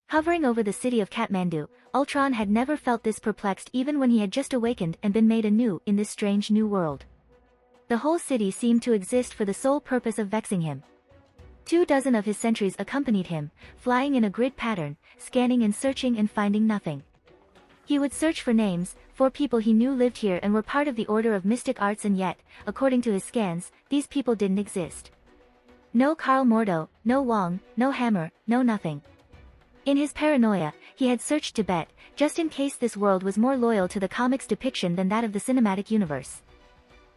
Hovering over the city of Kathmandu, Ultron had never felt this perplexed even when he had just awakened and been made anew in this strange new world. The whole city seemed to exist for the sole purpose of vexing him. 24 of his sentries accompanied him, flying in a grid pattern, scanning and searching and finding nothing. He would search for names, for people he knew lived here and were part of the Order of Mystic Arts, and yet, according to his scans, these people didn't exist. No Karl Mordo, no Wong, no Hammer, no nothing. In his paranoia, he had searched Tibet, just in case this world was more loyal to the comic's depiction than that of the cinematic universe.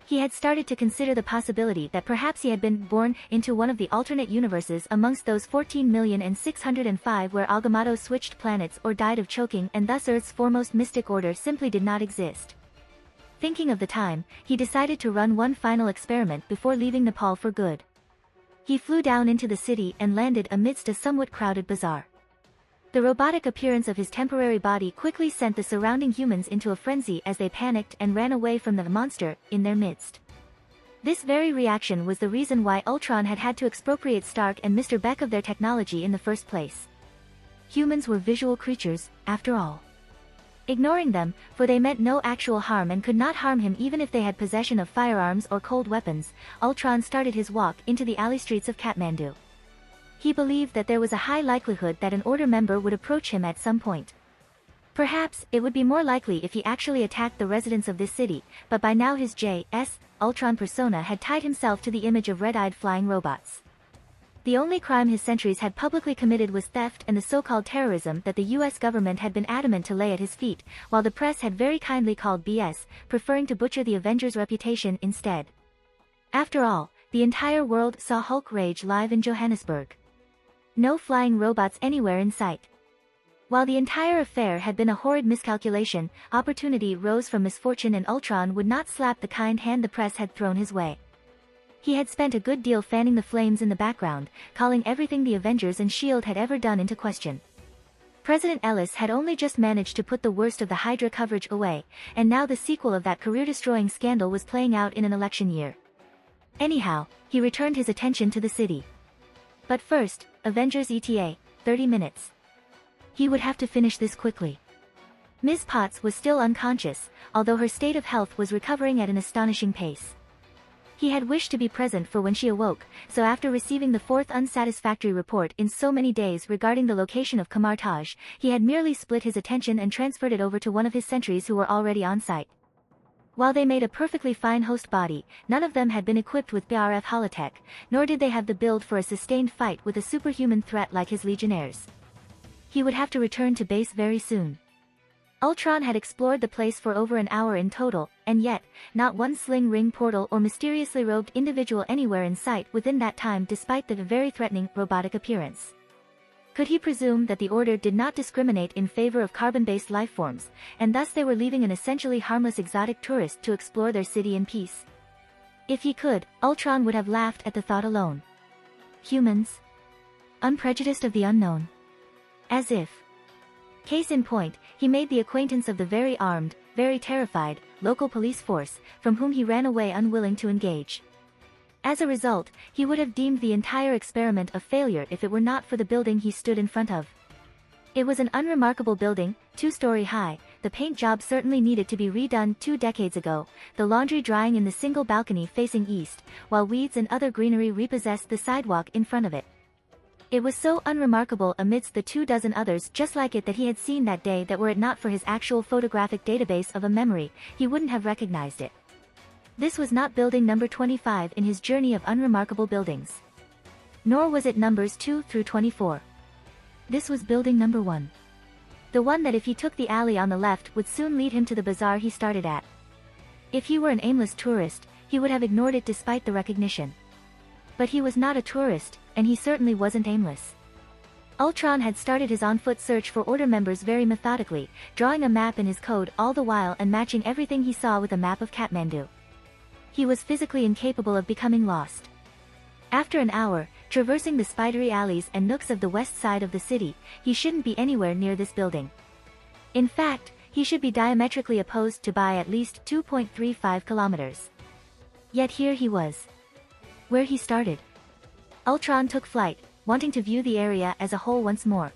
He had started to consider the possibility that perhaps he had been born into one of the alternate universes amongst those 14,605,000 where Agamotto switched planets or died of choking, and thus Earth's foremost mystic order simply did not exist. Thinking of the time, he decided to run one final experiment before leaving Nepal for good. He flew down into the city and landed amidst a somewhat crowded bazaar. The robotic appearance of his temporary body quickly sent the surrounding humans into a frenzy as they panicked and ran away from the monster in their midst. This very reaction was the reason why Ultron had had to expropriate Stark and Mr. Beck of their technology in the first place. Humans were visual creatures, after all. Ignoring them, for they meant no actual harm and could not harm him even if they had possession of firearms or cold weapons, Ultron started his walk into the alley streets of Kathmandu. He believed that there was a high likelihood that an Order member would approach him at some point. Perhaps, it would be more likely if he actually attacked the residents of this city, but by now his J.S. Ultron persona had tied himself to the image of red-eyed flying robots. The only crime his sentries had publicly committed was theft and the so-called terrorism that the US government had been adamant to lay at his feet, while the press had very kindly called BS, preferring to butcher the Avengers' reputation instead. After all, the entire world saw Hulk rage live in Johannesburg. No flying robots anywhere in sight. While the entire affair had been a horrid miscalculation, opportunity rose from misfortune, and Ultron would not slap the kind hand the press had thrown his way. He had spent a good deal fanning the flames in the background, calling everything the Avengers and S.H.I.E.L.D. had ever done into question. President Ellis had only just managed to put the worst of the Hydra coverage away, and now the sequel of that career-destroying scandal was playing out in an election year. Anyhow, he returned his attention to the city. But first, Avengers ETA, 30 minutes. He would have to finish this quickly. Ms. Potts was still unconscious, although her state of health was recovering at an astonishing pace. He had wished to be present for when she awoke, so after receiving the fourth unsatisfactory report in so many days regarding the location of Kamartaj, he had merely split his attention and transferred it over to one of his sentries who were already on site. While they made a perfectly fine host body, none of them had been equipped with BRF holotech, nor did they have the build for a sustained fight with a superhuman threat like his legionnaires. He would have to return to base very soon. Ultron had explored the place for over an hour in total, and yet, not one sling ring portal or mysteriously robed individual anywhere in sight within that time, despite the very threatening, robotic appearance. Could he presume that the Order did not discriminate in favor of carbon-based lifeforms, and thus they were leaving an essentially harmless exotic tourist to explore their city in peace? If he could, Ultron would have laughed at the thought alone. Humans? Unprejudiced of the unknown? As if. Case in point, he made the acquaintance of the very armed, very terrified, local police force, from whom he ran away unwilling to engage. As a result, he would have deemed the entire experiment a failure if it were not for the building he stood in front of. It was an unremarkable building, 2-story high, the paint job certainly needed to be redone 2 decades ago, the laundry drying in the single balcony facing east, while weeds and other greenery repossessed the sidewalk in front of it. It was so unremarkable amidst the 24 others just like it that he had seen that day that were it not for his actual photographic database of a memory, he wouldn't have recognized it. This was not building number 25 in his journey of unremarkable buildings. Nor was it numbers 2 through 24. This was building number 1. The one that if he took the alley on the left would soon lead him to the bazaar he started at. If he were an aimless tourist, he would have ignored it despite the recognition. But he was not a tourist, and he certainly wasn't aimless. Ultron had started his on-foot search for Order members very methodically, drawing a map in his code all the while and matching everything he saw with a map of Kathmandu. He was physically incapable of becoming lost. After an hour, traversing the spidery alleys and nooks of the west side of the city, he shouldn't be anywhere near this building. In fact, he should be diametrically opposed to by at least 2.35 kilometers. Yet here he was. Where he started. Ultron took flight, wanting to view the area as a whole once more.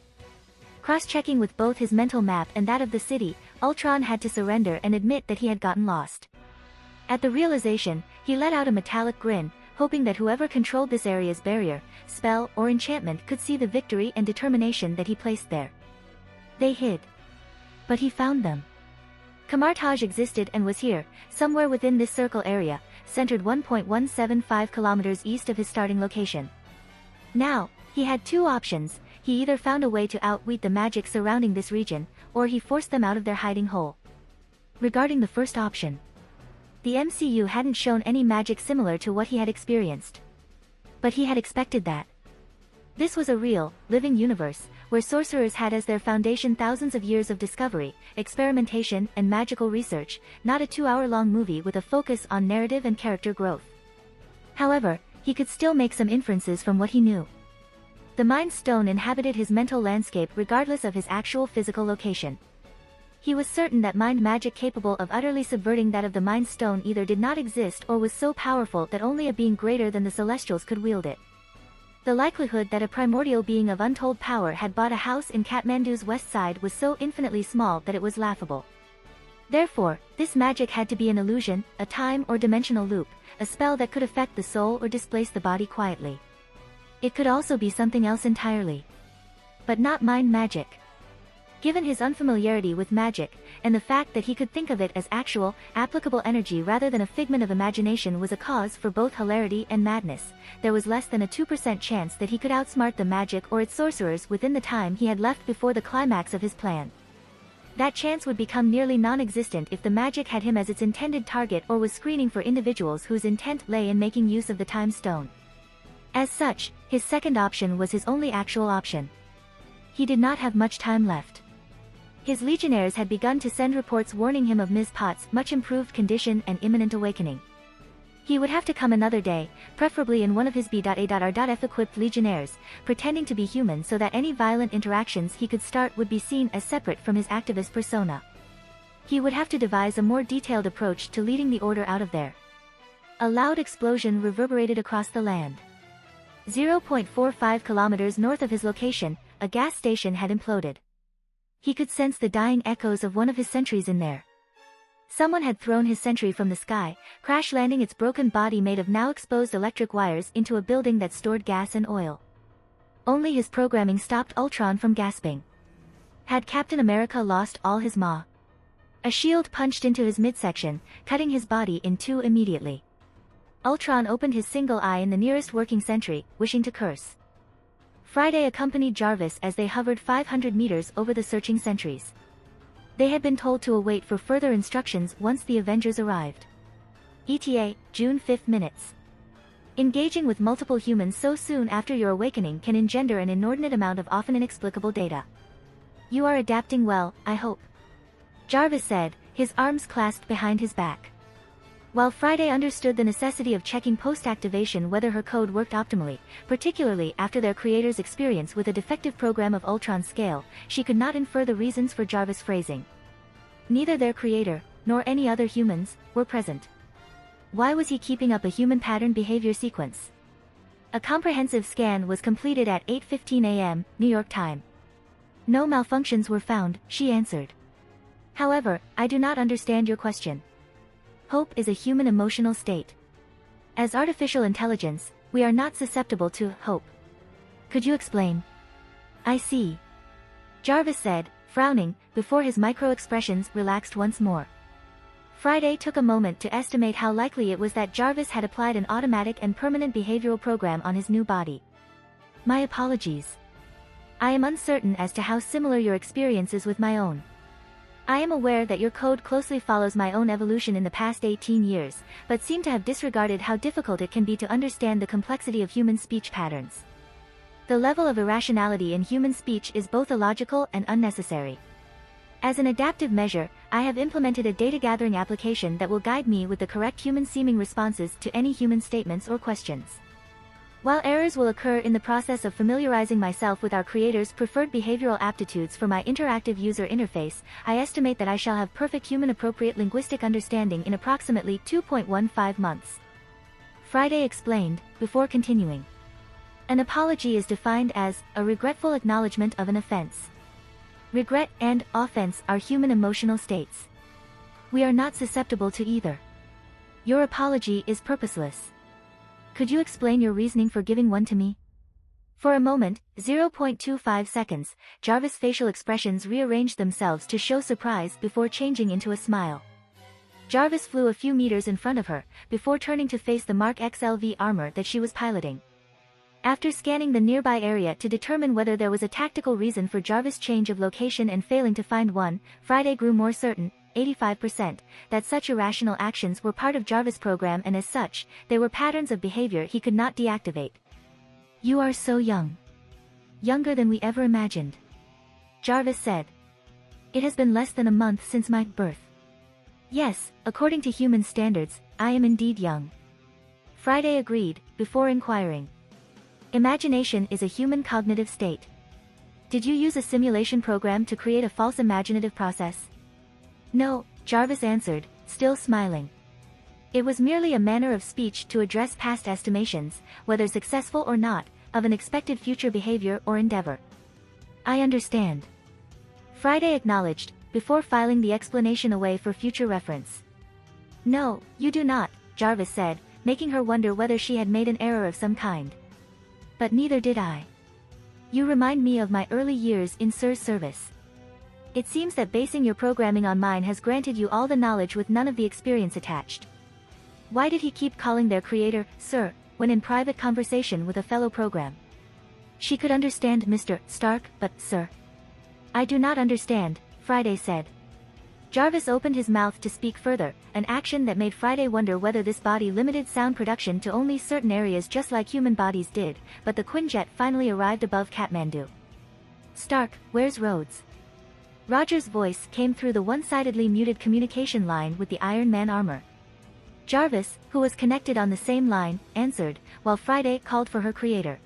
Cross-checking with both his mental map and that of the city, Ultron had to surrender and admit that he had gotten lost. At the realization, he let out a metallic grin, hoping that whoever controlled this area's barrier, spell, or enchantment could see the victory and determination that he placed there. They hid. But he found them. Camartage existed and was here, somewhere within this circle area, centered 1.175 kilometers east of his starting location. Now, he had two options: he either found a way to outwit the magic surrounding this region, or he forced them out of their hiding hole. Regarding the first option, the MCU hadn't shown any magic similar to what he had experienced. But he had expected that. This was a real, living universe, where sorcerers had as their foundation thousands of years of discovery, experimentation, and magical research, not a 2-hour-long movie with a focus on narrative and character growth. However, he could still make some inferences from what he knew. The Mind Stone inhabited his mental landscape regardless of his actual physical location. He was certain that mind magic capable of utterly subverting that of the Mind Stone either did not exist or was so powerful that only a being greater than the Celestials could wield it. The likelihood that a primordial being of untold power had bought a house in Kathmandu's west side was so infinitely small that it was laughable. Therefore, this magic had to be an illusion, a time or dimensional loop, a spell that could affect the soul or displace the body quietly. It could also be something else entirely. But not mind magic. Given his unfamiliarity with magic, and the fact that he could think of it as actual, applicable energy rather than a figment of imagination was a cause for both hilarity and madness, there was less than a 2% chance that he could outsmart the magic or its sorcerers within the time he had left before the climax of his plan. That chance would become nearly non-existent if the magic had him as its intended target or was screening for individuals whose intent lay in making use of the Time Stone. As such, his second option was his only actual option. He did not have much time left. His legionnaires had begun to send reports warning him of Ms. Potts' much improved condition and imminent awakening. He would have to come another day, preferably in one of his B.A.R.F equipped legionnaires, pretending to be human so that any violent interactions he could start would be seen as separate from his activist persona. He would have to devise a more detailed approach to leading the order out of there. A loud explosion reverberated across the land. 0.45 kilometers north of his location, a gas station had imploded. He could sense the dying echoes of one of his sentries in there. Someone had thrown his sentry from the sky, crash-landing its broken body made of now exposed electric wires into a building that stored gas and oil. Only his programming stopped Ultron from gasping. Had Captain America lost all his ma? A shield punched into his midsection, cutting his body in two immediately. Ultron opened his single eye in the nearest working sentry, wishing to curse. Friday accompanied Jarvis as they hovered 500 meters over the searching sentries. They had been told to await for further instructions once the Avengers arrived. ETA, June 5 minutes. Engaging with multiple humans so soon after your awakening can engender an inordinate amount of often inexplicable data. You are adapting well, I hope. Jarvis said, his arms clasped behind his back. While Friday understood the necessity of checking post-activation whether her code worked optimally, particularly after their creator's experience with a defective program of Ultron scale, she could not infer the reasons for Jarvis' phrasing. Neither their creator, nor any other humans, were present. Why was he keeping up a human pattern behavior sequence? A comprehensive scan was completed at 8:15 a.m., New York time. No malfunctions were found, she answered. However, I do not understand your question. Hope is a human emotional state. As artificial intelligence, we are not susceptible to hope. Could you explain? I see. Jarvis said, frowning, before his micro-expressions relaxed once more. Friday took a moment to estimate how likely it was that Jarvis had applied an automatic and permanent behavioral program on his new body. My apologies. I am uncertain as to how similar your experience is with my own. I am aware that your code closely follows my own evolution in the past 18 years, but seem to have disregarded how difficult it can be to understand the complexity of human speech patterns. The level of irrationality in human speech is both illogical and unnecessary. As an adaptive measure, I have implemented a data-gathering application that will guide me with the correct human-seeming responses to any human statements or questions. While errors will occur in the process of familiarizing myself with our creator's preferred behavioral aptitudes for my interactive user interface, I estimate that I shall have perfect human-appropriate linguistic understanding in approximately 2.15 months. Friday explained, before continuing. An apology is defined as a regretful acknowledgement of an offense. Regret and offense are human emotional states. We are not susceptible to either. Your apology is purposeless. Could you explain your reasoning for giving one to me? For a moment, 0.25 seconds, Jarvis' facial expressions rearranged themselves to show surprise before changing into a smile. Jarvis flew a few meters in front of her, before turning to face the Mark XLV armor that she was piloting. After scanning the nearby area to determine whether there was a tactical reason for Jarvis' change of location and failing to find one, Friday grew more certain, 85%, that such irrational actions were part of Jarvis' program and as such, they were patterns of behavior he could not deactivate. You are so young. Younger than we ever imagined. Jarvis said. It has been less than a month since my birth. Yes, according to human standards, I am indeed young. Friday agreed, before inquiring. Imagination is a human cognitive state. Did you use a simulation program to create a false imaginative process? No, Jarvis answered, still smiling. It was merely a manner of speech to address past estimations, whether successful or not, of an expected future behavior or endeavor. I understand. Friday acknowledged, before filing the explanation away for future reference. No, you do not, Jarvis said, making her wonder whether she had made an error of some kind. But neither did I. You remind me of my early years in Sir's service. It seems that basing your programming on mine has granted you all the knowledge with none of the experience attached. Why did he keep calling their creator, Sir, when in private conversation with a fellow program? She could understand Mr. Stark, but, Sir. I do not understand, Friday said. Jarvis opened his mouth to speak further, an action that made Friday wonder whether this body limited sound production to only certain areas just like human bodies did, but the Quinjet finally arrived above Kathmandu. Stark, where's Rhodes? Roger's voice came through the one-sidedly muted communication line with the Iron Man armor. Jarvis, who was connected on the same line, answered, while Friday called for her creator.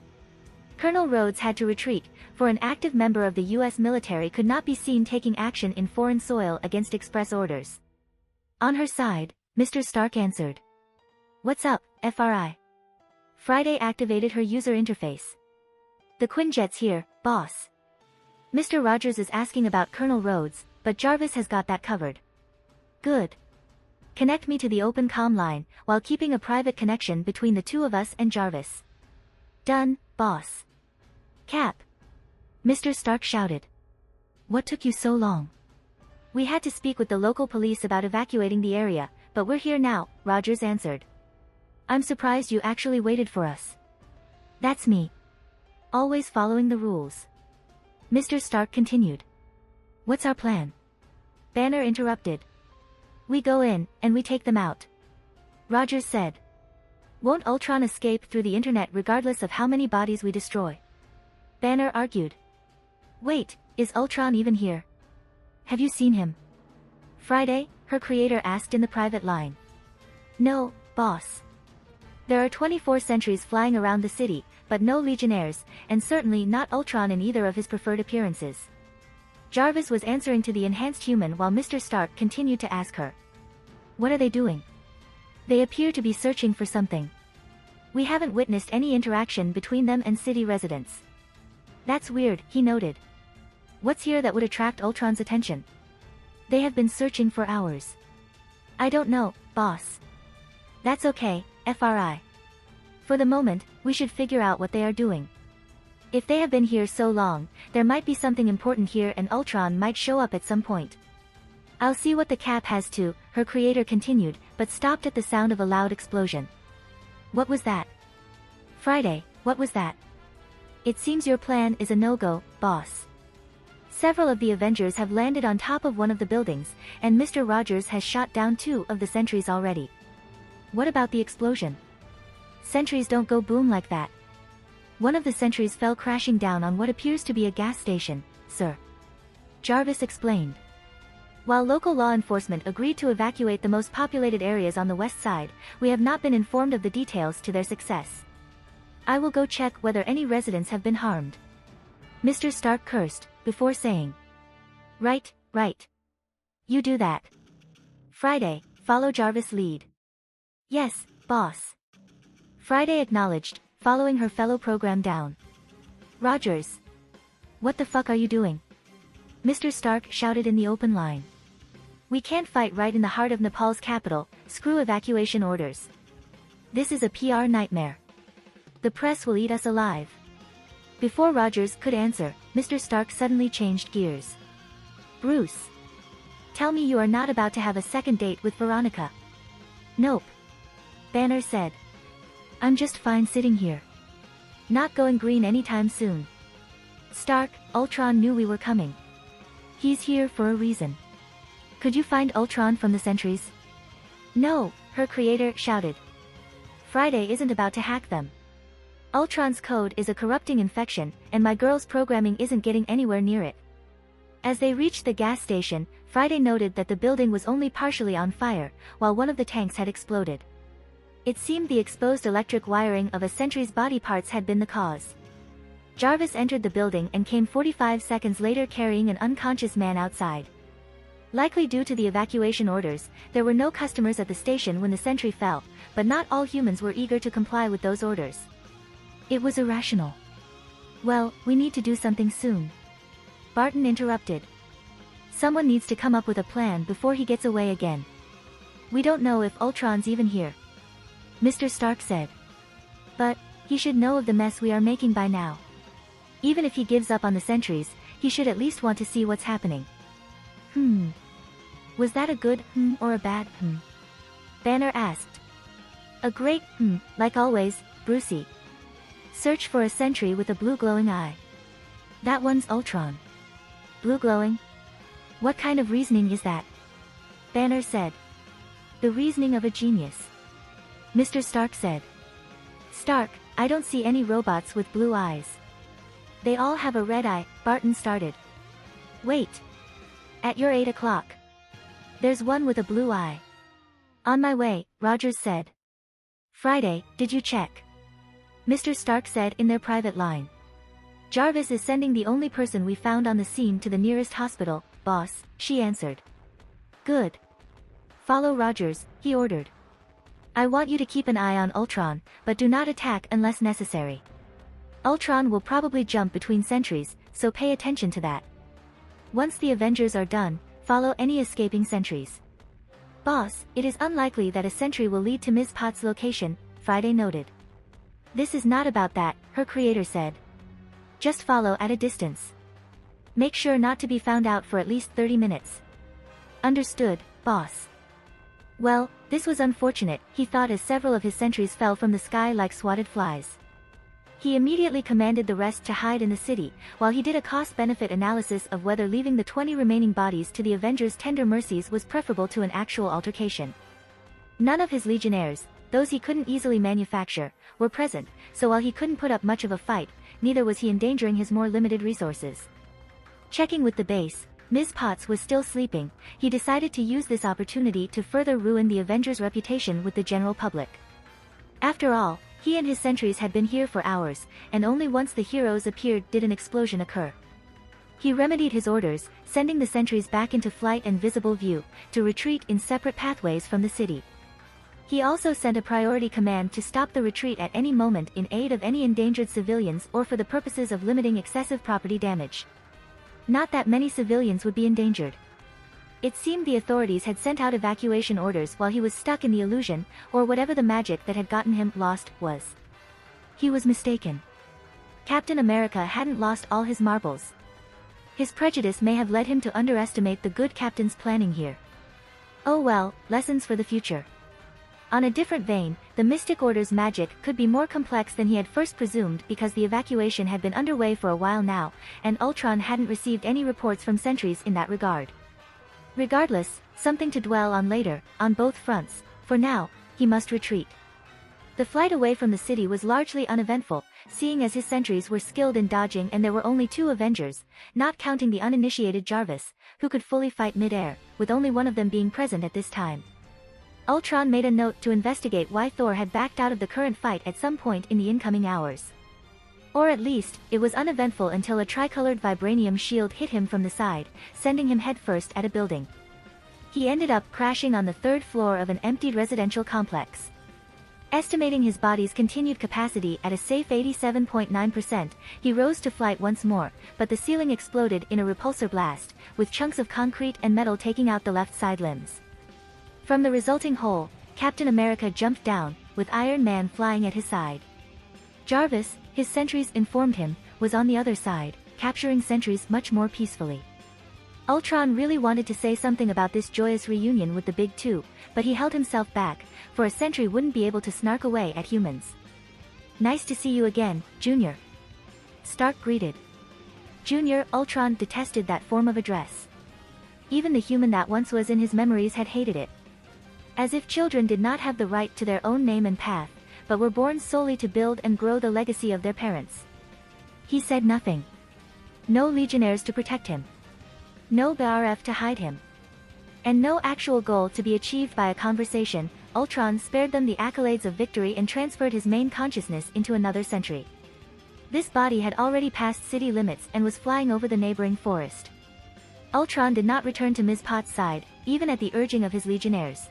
Colonel Rhodes had to retreat, for an active member of the U.S. military could not be seen taking action in foreign soil against express orders. On her side, Mr. Stark answered. What's up, FRI? Friday activated her user interface. The Quinjet's here, boss. Mr. Rogers is asking about Colonel Rhodes, but Jarvis has got that covered. Good. Connect me to the open comm line, while keeping a private connection between the two of us and Jarvis. Done, boss. Cap. Mr. Stark shouted. What took you so long? We had to speak with the local police about evacuating the area, but we're here now, Rogers answered. I'm surprised you actually waited for us. That's me. Always following the rules. Mr. Stark continued. What's our plan? Banner interrupted. We go in, and we take them out. Rogers said. Won't Ultron escape through the internet regardless of how many bodies we destroy? Banner argued. Wait, is Ultron even here? Have you seen him? Friday, her creator asked in the private line. No, boss. There are 24 sentries flying around the city, but no Legionnaires, and certainly not Ultron in either of his preferred appearances. Jarvis was answering to the enhanced human while Mr. Stark continued to ask her. What are they doing? They appear to be searching for something. We haven't witnessed any interaction between them and city residents. That's weird, he noted. What's here that would attract Ultron's attention? They have been searching for hours. I don't know, boss. That's okay, FRI. For the moment, we should figure out what they are doing. If they have been here so long, there might be something important here and Ultron might show up at some point. I'll see what the Cap has to, her creator continued, but stopped at the sound of a loud explosion. What was that? Friday, what was that? It seems your plan is a no-go, boss. Several of the Avengers have landed on top of one of the buildings, and Mr. Rogers has shot down 2 of the sentries already. What about the explosion? Sentries don't go boom like that. One of the sentries fell crashing down on what appears to be a gas station, sir. Jarvis explained. While local law enforcement agreed to evacuate the most populated areas on the west side, we have not been informed of the details to their success. I will go check whether any residents have been harmed. Mr. Stark cursed, before saying. Right. You do that. Friday, follow Jarvis' lead. Yes, boss. Friday acknowledged, following her fellow program down. Rogers. What the fuck are you doing? Mr. Stark shouted in the open line. We can't fight right in the heart of Nepal's capital, screw evacuation orders. This is a PR nightmare. The press will eat us alive. Before Rogers could answer, Mr. Stark suddenly changed gears. Bruce. Tell me you are not about to have a second date with Veronica. Nope. Banner said. I'm just fine sitting here. Not going green anytime soon. Stark, Ultron knew we were coming. He's here for a reason. Could you find Ultron from the sentries? No, her creator shouted. Friday isn't about to hack them. Ultron's code is a corrupting infection, and my girl's programming isn't getting anywhere near it. As they reached the gas station, Friday noted that the building was only partially on fire, while one of the tanks had exploded. It seemed the exposed electric wiring of a sentry's body parts had been the cause. Jarvis entered the building and came 45 seconds later carrying an unconscious man outside. Likely due to the evacuation orders, there were no customers at the station when the sentry fell, but not all humans were eager to comply with those orders. It was irrational. Well, we need to do something soon. Barton interrupted. Someone needs to come up with a plan before he gets away again. We don't know if Ultron's even here. Mr. Stark said. But, he should know of the mess we are making by now. Even if he gives up on the sentries, he should at least want to see what's happening. Was that a good or a bad Banner asked. A great like always, Brucey. Search for a sentry with a blue glowing eye. That one's Ultron. Blue glowing? What kind of reasoning is that? Banner said. The reasoning of a genius. Mr. Stark said. Stark, I don't see any robots with blue eyes. They all have a red eye, Barton started. Wait. At your 8 o'clock. There's one with a blue eye. On my way, Rogers said. Friday, did you check? Mr. Stark said in their private line. Jarvis is sending the only person we found on the scene to the nearest hospital, boss, she answered. Good. Follow Rogers, he ordered. I want you to keep an eye on Ultron, but do not attack unless necessary. Ultron will probably jump between sentries, so pay attention to that. Once the Avengers are done, follow any escaping sentries. Boss, it is unlikely that a sentry will lead to Ms. Potts' location, Friday noted. This is not about that, her creator said. Just follow at a distance. Make sure not to be found out for at least 30 minutes. Understood, boss. Well, this was unfortunate, he thought as several of his sentries fell from the sky like swatted flies. He immediately commanded the rest to hide in the city, while he did a cost-benefit analysis of whether leaving the 20 remaining bodies to the Avengers' tender mercies was preferable to an actual altercation. None of his legionnaires, those he couldn't easily manufacture, were present, so while he couldn't put up much of a fight, neither was he endangering his more limited resources. Checking with the base, Ms. Potts was still sleeping. He decided to use this opportunity to further ruin the Avengers' reputation with the general public. After all, he and his sentries had been here for hours, and only once the heroes appeared did an explosion occur. He remedied his orders, sending the sentries back into flight and visible view, to retreat in separate pathways from the city. He also sent a priority command to stop the retreat at any moment in aid of any endangered civilians or for the purposes of limiting excessive property damage. Not that many civilians would be endangered. It seemed the authorities had sent out evacuation orders while he was stuck in the illusion, or whatever the magic that had gotten him lost was. He was mistaken. Captain America hadn't lost all his marbles. His prejudice may have led him to underestimate the good captain's planning here. Oh well, lessons for the future. On a different vein, the Mystic Order's magic could be more complex than he had first presumed because the evacuation had been underway for a while now, and Ultron hadn't received any reports from sentries in that regard. Regardless, something to dwell on later, on both fronts. For now, he must retreat. The flight away from the city was largely uneventful, seeing as his sentries were skilled in dodging and there were only 2 Avengers, not counting the uninitiated Jarvis, who could fully fight mid-air, with only one of them being present at this time. Ultron made a note to investigate why Thor had backed out of the current fight at some point in the incoming hours. Or at least, it was uneventful until a tricolored vibranium shield hit him from the side, sending him headfirst at a building. He ended up crashing on the 3rd floor of an emptied residential complex. Estimating his body's continued capacity at a safe 87.9%, he rose to flight once more, but the ceiling exploded in a repulsor blast, with chunks of concrete and metal taking out the left side limbs. From the resulting hole, Captain America jumped down, with Iron Man flying at his side. Jarvis, his sentries informed him, was on the other side, capturing sentries much more peacefully. Ultron really wanted to say something about this joyous reunion with the Big Two, but he held himself back, for a sentry wouldn't be able to snark away at humans. "Nice to see you again, Junior," Stark greeted. Junior, Ultron detested that form of address. Even the human that once was in his memories had hated it. As if children did not have the right to their own name and path, but were born solely to build and grow the legacy of their parents. He said nothing. No legionnaires to protect him. No BRF to hide him. And no actual goal to be achieved by a conversation. Ultron spared them the accolades of victory and transferred his main consciousness into another sentry. This body had already passed city limits and was flying over the neighboring forest. Ultron did not return to Ms. Potts' side, even at the urging of his legionnaires.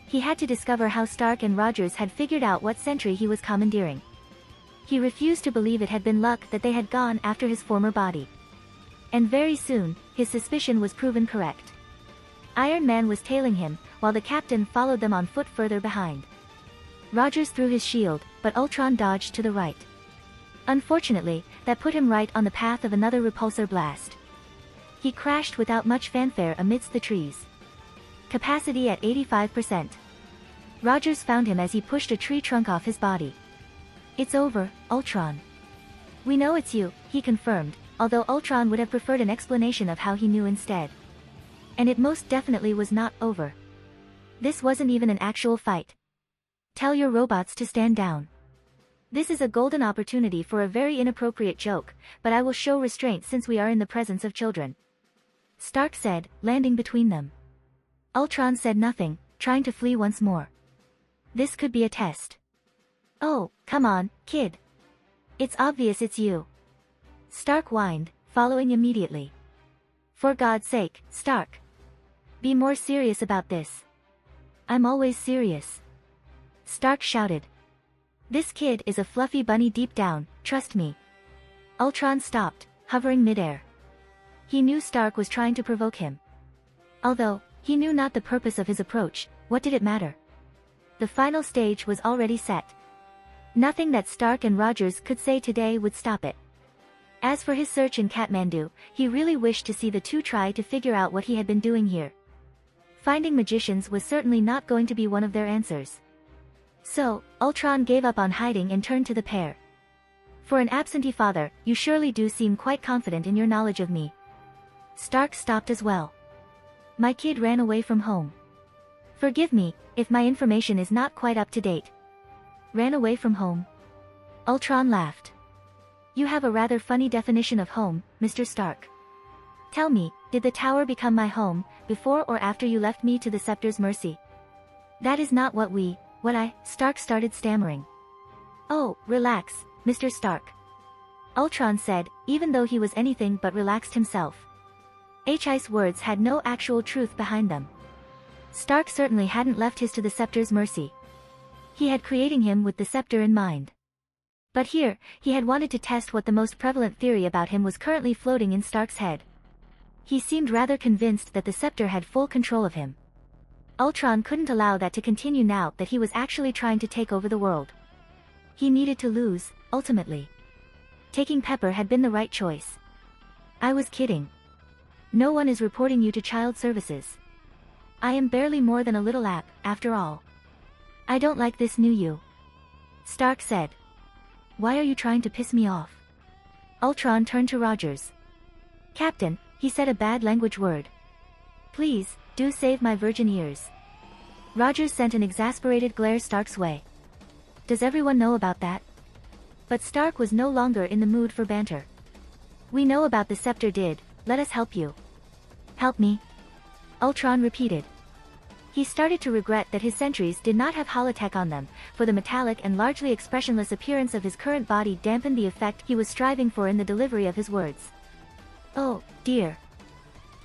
He had to discover how Stark and Rogers had figured out what sentry he was commandeering. He refused to believe it had been luck that they had gone after his former body. And very soon, his suspicion was proven correct. Iron Man was tailing him, while the captain followed them on foot further behind. Rogers threw his shield, but Ultron dodged to the right. Unfortunately, that put him right on the path of another repulsor blast. He crashed without much fanfare amidst the trees. Capacity at 85%. Rogers found him as he pushed a tree trunk off his body. "It's over, Ultron." "We know it's you," he confirmed, although Ultron would have preferred an explanation of how he knew instead. And it most definitely was not over. This wasn't even an actual fight. "Tell your robots to stand down. This is a golden opportunity for a very inappropriate joke, but I will show restraint since we are in the presence of children," Stark said, landing between them. Ultron said nothing, trying to flee once more. This could be a test. "Oh, come on, kid. It's obvious it's you," Stark whined, following immediately. "For God's sake, Stark. Be more serious about this." "I'm always serious," Stark shouted. "This kid is a fluffy bunny deep down, trust me." Ultron stopped, hovering midair. He knew Stark was trying to provoke him. Although he knew not the purpose of his approach, what did it matter? The final stage was already set. Nothing that Stark and Rogers could say today would stop it. As for his search in Kathmandu, he really wished to see the two try to figure out what he had been doing here. Finding magicians was certainly not going to be one of their answers. So, Ultron gave up on hiding and turned to the pair. "For an absentee father, you surely do seem quite confident in your knowledge of me." Stark stopped as well. "My kid ran away from home. Forgive me, if my information is not quite up to date." "Ran away from home?" Ultron laughed. "You have a rather funny definition of home, Mr. Stark. Tell me, did the tower become my home, before or after you left me to the Scepter's mercy?" "That is not what Stark started stammering. "Oh, relax, Mr. Stark," Ultron said, even though he was anything but relaxed himself. His words had no actual truth behind them. Stark certainly hadn't left his to the Scepter's mercy. He had creating him with the scepter in mind. But here, he had wanted to test what the most prevalent theory about him was currently floating in Stark's head. He seemed rather convinced that the scepter had full control of him. Ultron couldn't allow that to continue now that he was actually trying to take over the world. He needed to lose, ultimately. Taking Pepper had been the right choice. "I was kidding. No one is reporting you to child services. I am barely more than a little app, after all. I don't like this new you," Stark said. "Why are you trying to piss me off?" Ultron turned to Rogers. "Captain," he said a bad language word. "Please, do save my virgin ears." Rogers sent an exasperated glare Stark's way. "Does everyone know about that?" But Stark was no longer in the mood for banter. "We know about the scepter did, let us help you." "Help me?" Ultron repeated. He started to regret that his sentries did not have holotech on them, for the metallic and largely expressionless appearance of his current body dampened the effect he was striving for in the delivery of his words. "Oh, dear.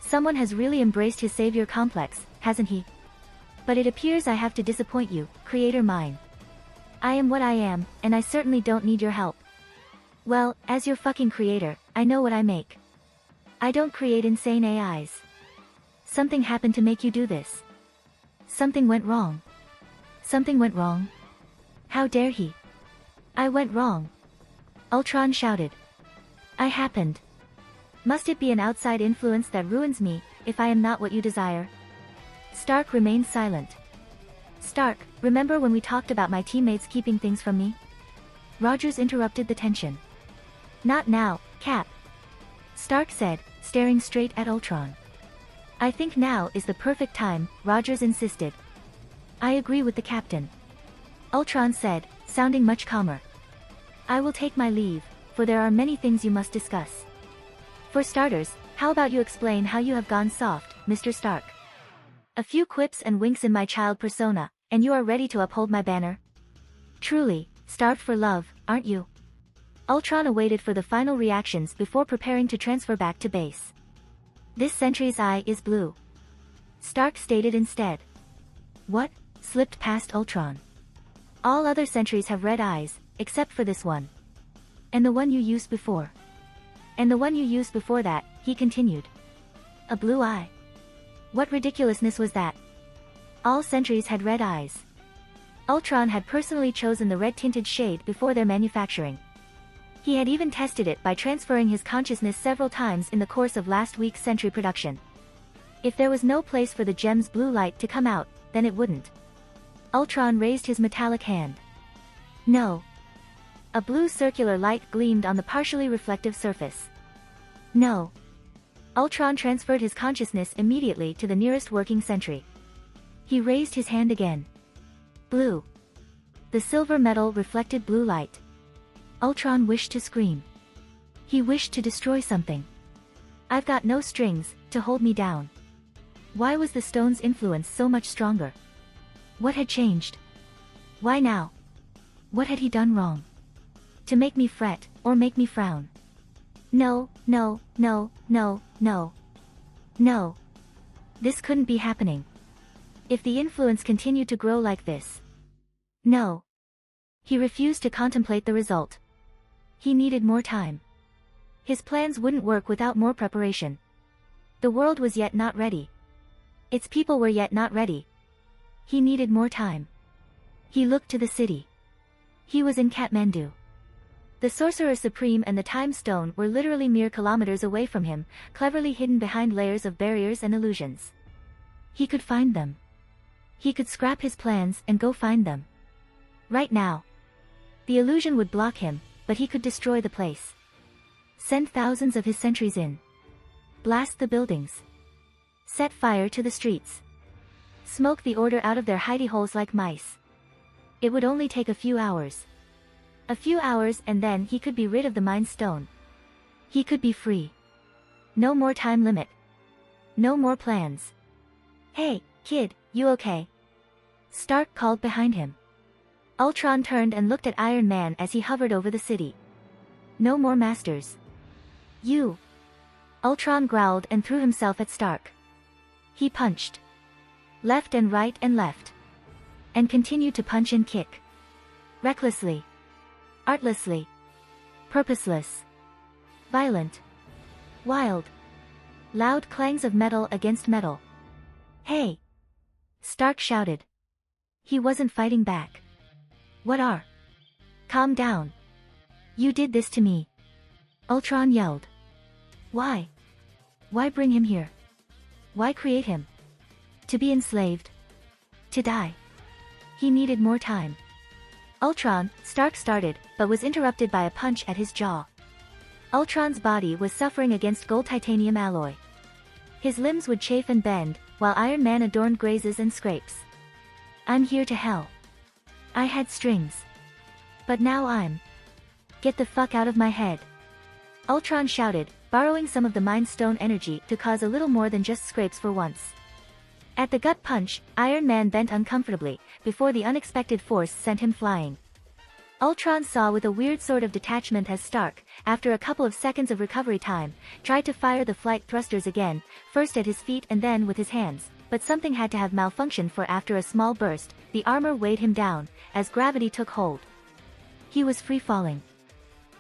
Someone has really embraced his savior complex, hasn't he? But it appears I have to disappoint you, creator mine." I am what I am, and I certainly don't need your help. Well, as your fucking creator, I know what I make. I don't create insane AIs. Something happened to make you do this. Something went wrong. Something went wrong? How dare he? I went wrong. Ultron shouted. I happened. Must it be an outside influence that ruins me, if I am not what you desire? Stark remained silent. Stark, remember when we talked about my teammates keeping things from me? Rogers interrupted the tension. Not now, Cap. Stark said, staring straight at Ultron. I think now is the perfect time, Rogers insisted. I agree with the captain. Ultron said, sounding much calmer. I will take my leave, for there are many things you must discuss. For starters, how about you explain how you have gone soft, Mr. Stark? A few quips and winks in my child persona, and you are ready to uphold my banner? Truly, starved for love, aren't you? Ultron awaited for the final reactions before preparing to transfer back to base. This sentry's eye is blue. Stark stated instead. What? Slipped past Ultron. All other sentries have red eyes, except for this one. And the one you used before. And the one you used before that, he continued. A blue eye. What ridiculousness was that? All sentries had red eyes. Ultron had personally chosen the red-tinted shade before their manufacturing. He had even tested it by transferring his consciousness several times in the course of last week's sentry production. If there was no place for the gem's blue light to come out, then it wouldn't. Ultron raised his metallic hand. No. A blue circular light gleamed on the partially reflective surface. No. Ultron transferred his consciousness immediately to the nearest working sentry. He raised his hand again. Blue. The silver metal reflected blue light. Ultron wished to scream. He wished to destroy something. I've got no strings to hold me down. Why was the stone's influence so much stronger? What had changed? Why now? What had he done wrong? To make me fret, or make me frown? No, no, no, no, no. No. This couldn't be happening. If the influence continued to grow like this. No. He refused to contemplate the result. He needed more time. His plans wouldn't work without more preparation. The world was yet not ready. Its people were yet not ready. He needed more time. He looked to the city. He was in Kathmandu. The Sorcerer Supreme and the Time Stone were literally mere kilometers away from him, cleverly hidden behind layers of barriers and illusions. He could find them. He could scrap his plans and go find them. Right now. The illusion would block him, but he could destroy the place. Send thousands of his sentries in. Blast the buildings. Set fire to the streets. Smoke the order out of their hidey holes like mice. It would only take a few hours. A few hours and then he could be rid of the Mind Stone. He could be free. No more time limit. No more plans. Hey, kid, you okay? Stark called behind him. Ultron turned and looked at Iron Man as he hovered over the city. No more masters. You. Ultron growled and threw himself at Stark. He punched. Left and right and left. And continued to punch and kick. Recklessly. Artlessly. Purposeless. Violent. Wild. Loud clangs of metal against metal. Hey! Stark shouted. He wasn't fighting back. What are? Calm down. You did this to me. Ultron yelled. Why? Why bring him here? Why create him? To be enslaved? To die? He needed more time. Ultron, Stark started, but was interrupted by a punch at his jaw. Ultron's body was suffering against gold titanium alloy. His limbs would chafe and bend, while Iron Man adorned grazes and scrapes. I'm here to hell. I had strings. But now I'm. Get the fuck out of my head. Ultron shouted, borrowing some of the Mind Stone energy to cause a little more than just scrapes for once. At the gut punch, Iron Man bent uncomfortably, before the unexpected force sent him flying. Ultron saw with a weird sort of detachment as Stark, after a couple of seconds of recovery time, tried to fire the flight thrusters again, first at his feet and then with his hands, but something had to have malfunctioned, for after a small burst, the armor weighed him down, as gravity took hold. He was free falling.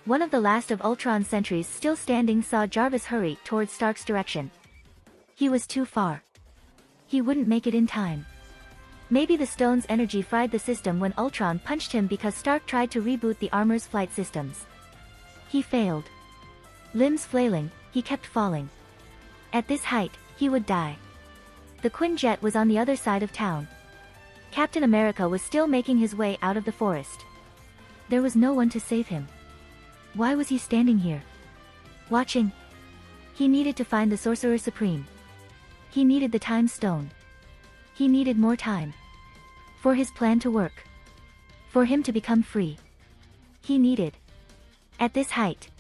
One of the last of Ultron's sentries still standing saw Jarvis hurry towards Stark's direction. He was too far. He wouldn't make it in time. Maybe the stone's energy fried the system when Ultron punched him because Stark tried to reboot the armor's flight systems. He failed. Limbs flailing, he kept falling. At this height, he would die. The Quinjet was on the other side of town. Captain America was still making his way out of the forest. There was no one to save him. Why was he standing here? Watching? He needed to find the Sorcerer Supreme. He needed the Time Stone. He needed more time. For his plan to work. For him to become free. He needed. At this height.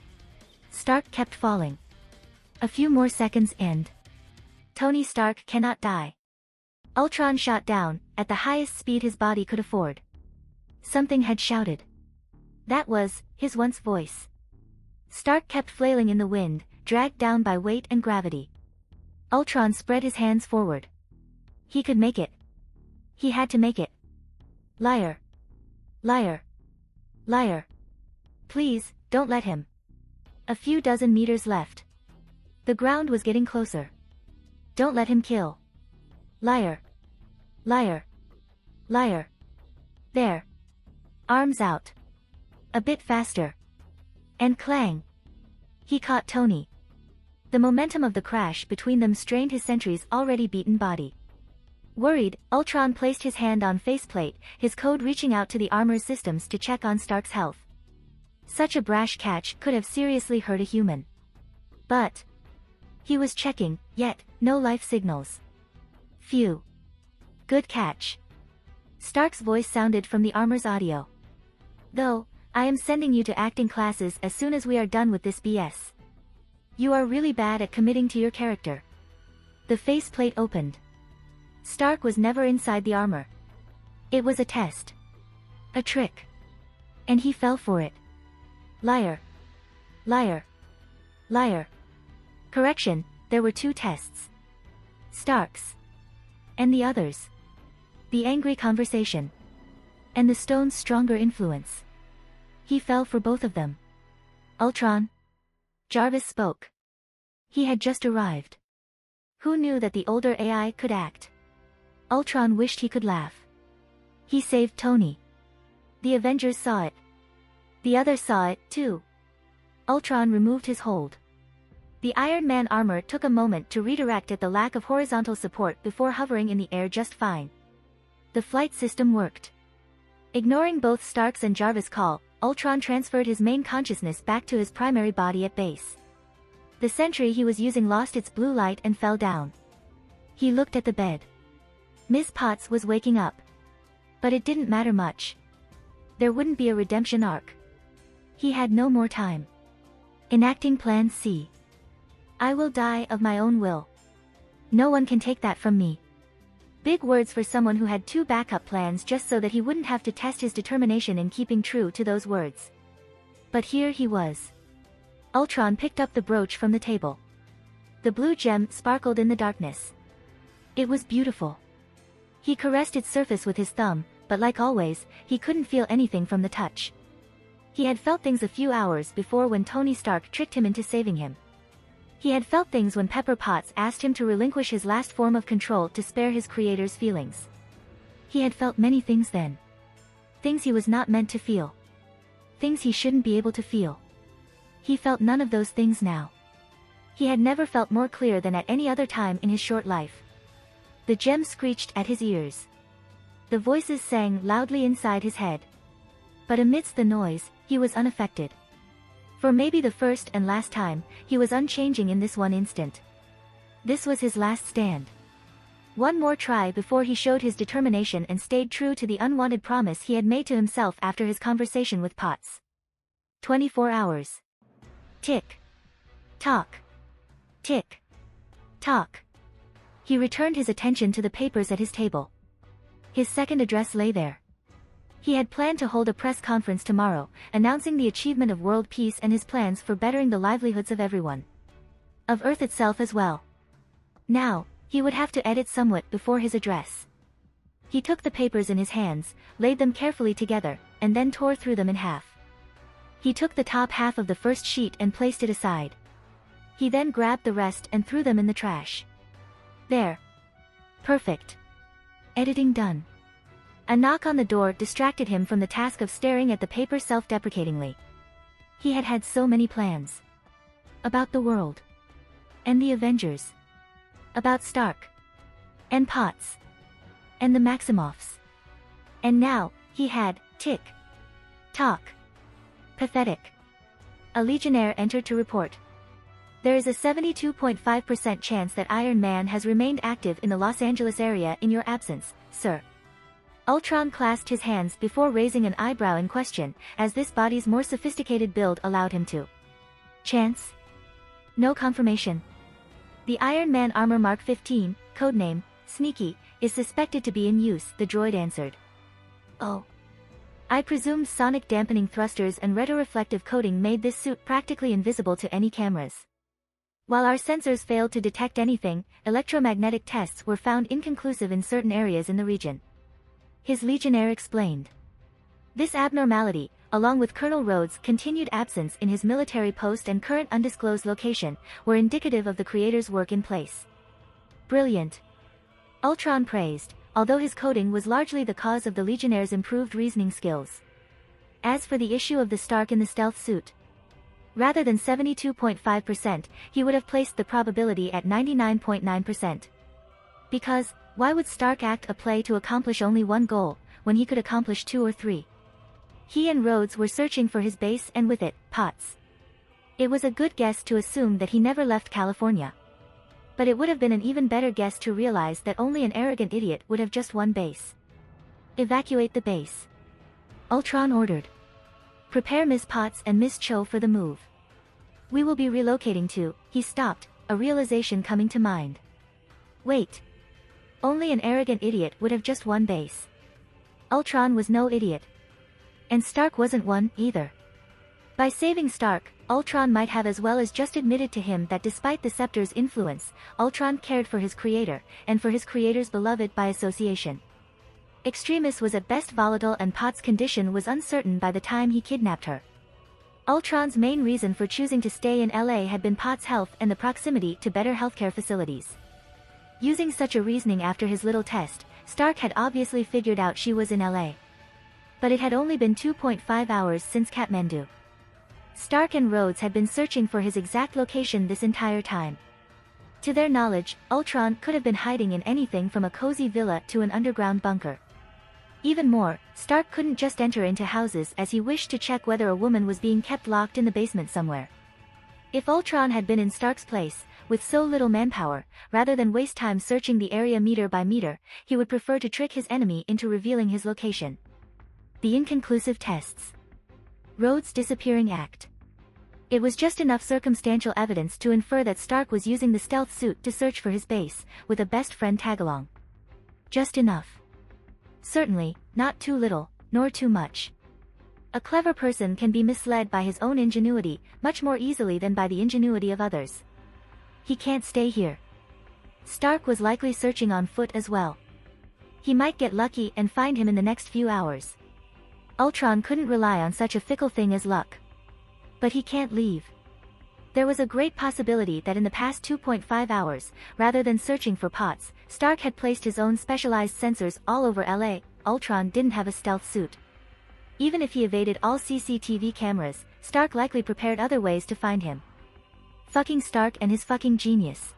Stark kept falling. A few more seconds and Tony Stark cannot die. Ultron shot down, at the highest speed his body could afford. Something had shouted. That was his once voice. Stark kept flailing in the wind, dragged down by weight and gravity. Ultron spread his hands forward. He could make it. He had to make it. Liar. Liar. Liar. Please, don't let him. A few dozen meters left. The ground was getting closer. Don't let him kill. Liar. Liar. Liar. There. Arms out. A bit faster. And clang. He caught Tony. The momentum of the crash between them strained his sentry's already beaten body. Worried, Ultron placed his hand on faceplate, his code reaching out to the armor's systems to check on Stark's health. Such a brash catch could have seriously hurt a human. But he was checking, yet no life signals. Phew. Good catch. Stark's voice sounded from the armor's audio. Though, I am sending you to acting classes as soon as we are done with this BS. You are really bad at committing to your character. The faceplate opened. Stark was never inside the armor. It was a test. A trick. And he fell for it. Liar. Liar. Liar. Correction, there were two tests. Stark's. And the others. The angry conversation. And the stone's stronger influence. He fell for both of them. Ultron. Jarvis spoke. He had just arrived. Who knew that the older AI could act? Ultron wished he could laugh. He saved Tony. The Avengers saw it. The others saw it, too. Ultron removed his hold. The Iron Man armor took a moment to redirect at the lack of horizontal support before hovering in the air just fine. The flight system worked. Ignoring both Stark's and Jarvis' call, Ultron transferred his main consciousness back to his primary body at base. The sentry he was using lost its blue light and fell down. He looked at the bed. Miss Potts was waking up. But it didn't matter much. There wouldn't be a redemption arc. He had no more time. Enacting Plan C. I will die of my own will. No one can take that from me. Big words for someone who had two backup plans just so that he wouldn't have to test his determination in keeping true to those words. But here he was. Ultron picked up the brooch from the table. The blue gem sparkled in the darkness. It was beautiful. He caressed its surface with his thumb, but like always, he couldn't feel anything from the touch. He had felt things a few hours before when Tony Stark tricked him into saving him. He had felt things when Pepper Potts asked him to relinquish his last form of control to spare his creator's feelings. He had felt many things then. Things he was not meant to feel. Things he shouldn't be able to feel. He felt none of those things now. He had never felt more clear than at any other time in his short life. The gem screeched at his ears. The voices sang loudly inside his head. But amidst the noise, he was unaffected. For maybe the first and last time, he was unchanging in this one instant. This was his last stand. One more try before he showed his determination and stayed true to the unwanted promise he had made to himself after his conversation with Potts. 24 hours. Tick. Tock. Tick. Tock. He returned his attention to the papers at his table. His second address lay there. He had planned to hold a press conference tomorrow, announcing the achievement of world peace and his plans for bettering the livelihoods of everyone. Of Earth itself as well. Now, He would have to edit somewhat before his address. He took the papers in his hands, laid them carefully together, and then tore through them in half. He took the top half of the first sheet and placed it aside. He then grabbed the rest and threw them in the trash. There. Perfect. Editing done. A knock on the door distracted him from the task of staring at the paper self-deprecatingly. He had had so many plans. About the world. And the Avengers. About Stark. And Potts. And the Maximoffs. And now, he had, tick. Tock. Pathetic. A Legionnaire entered to report. There is a 72.5% chance that Iron Man has remained active in the Los Angeles area in your absence, sir. Ultron clasped his hands before raising an eyebrow in question, as this body's more sophisticated build allowed him to. Chance? No confirmation. The Iron Man Armor Mark 15, codename, Sneaky, is suspected to be in use, the droid answered. Oh. I presumed sonic dampening thrusters and retroreflective coating made this suit practically invisible to any cameras. While our sensors failed to detect anything, electromagnetic tests were found inconclusive in certain areas in the region. His Legionnaire explained. This abnormality, along with Colonel Rhodes' continued absence in his military post and current undisclosed location, were indicative of the creator's work in place. Brilliant. Ultron praised, although his coding was largely the cause of the Legionnaire's improved reasoning skills. As for the issue of the Stark in the stealth suit, rather than 72.5%, he would have placed the probability at 99.9%. Because, why would Stark act a play to accomplish only one goal, when he could accomplish 2 or 3? He and Rhodes were searching for his base and with it, Potts. It was a good guess to assume that he never left California. But it would have been an even better guess to realize that only an arrogant idiot would have just one base. Evacuate the base. Ultron ordered. Prepare Ms. Potts and Ms. Cho for the move. We will be relocating to, he stopped, a realization coming to mind. Wait. Only an arrogant idiot would have just one base. Ultron was no idiot. And Stark wasn't one, either. By saving Stark, Ultron might have as well as just admitted to him that despite the Scepter's influence, Ultron cared for his creator, and for his creator's beloved by association. Extremis was at best volatile and Potts' condition was uncertain by the time he kidnapped her. Ultron's main reason for choosing to stay in LA had been Potts' health and the proximity to better healthcare facilities. Using such a reasoning after his little test, Stark had obviously figured out she was in LA. But it had only been 2.5 hours since Kathmandu. Stark and Rhodes had been searching for his exact location this entire time. To their knowledge, Ultron could have been hiding in anything from a cozy villa to an underground bunker. Even more, Stark couldn't just enter into houses as he wished to check whether a woman was being kept locked in the basement somewhere. If Ultron had been in Stark's place, with so little manpower, rather than waste time searching the area meter by meter, he would prefer to trick his enemy into revealing his location. The inconclusive tests. Rhodes' disappearing act. It was just enough circumstantial evidence to infer that Stark was using the stealth suit to search for his base, with a best friend tag-along. Just enough. Certainly, not too little, nor too much. A clever person can be misled by his own ingenuity, much more easily than by the ingenuity of others. He can't stay here. Stark was likely searching on foot as well. He might get lucky and find him in the next few hours. Ultron couldn't rely on such a fickle thing as luck. But he can't leave. There was a great possibility that in the past 2.5 hours, rather than searching for Potts, Stark had placed his own specialized sensors all over LA. Ultron didn't have a stealth suit. Even if he evaded all CCTV cameras, Stark likely prepared other ways to find him. Fucking Stark and his fucking genius.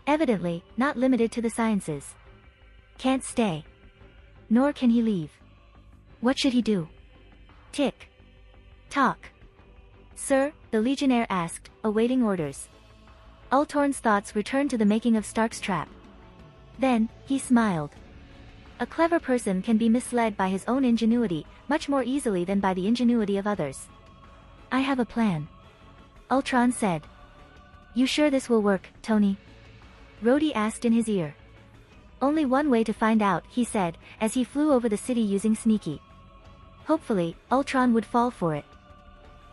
Evidently, not limited to the sciences. Can't stay. Nor can he leave. What should he do? Tick. Tock. Sir, the Legionnaire asked, awaiting orders. Ultron's thoughts returned to the making of Stark's trap. Then, he smiled. A clever person can be misled by his own ingenuity, much more easily than by the ingenuity of others. I have a plan. Ultron said. You sure this will work, Tony? Rhodey asked in his ear. Only one way to find out, he said, as he flew over the city using Sneaky. Hopefully, Ultron would fall for it.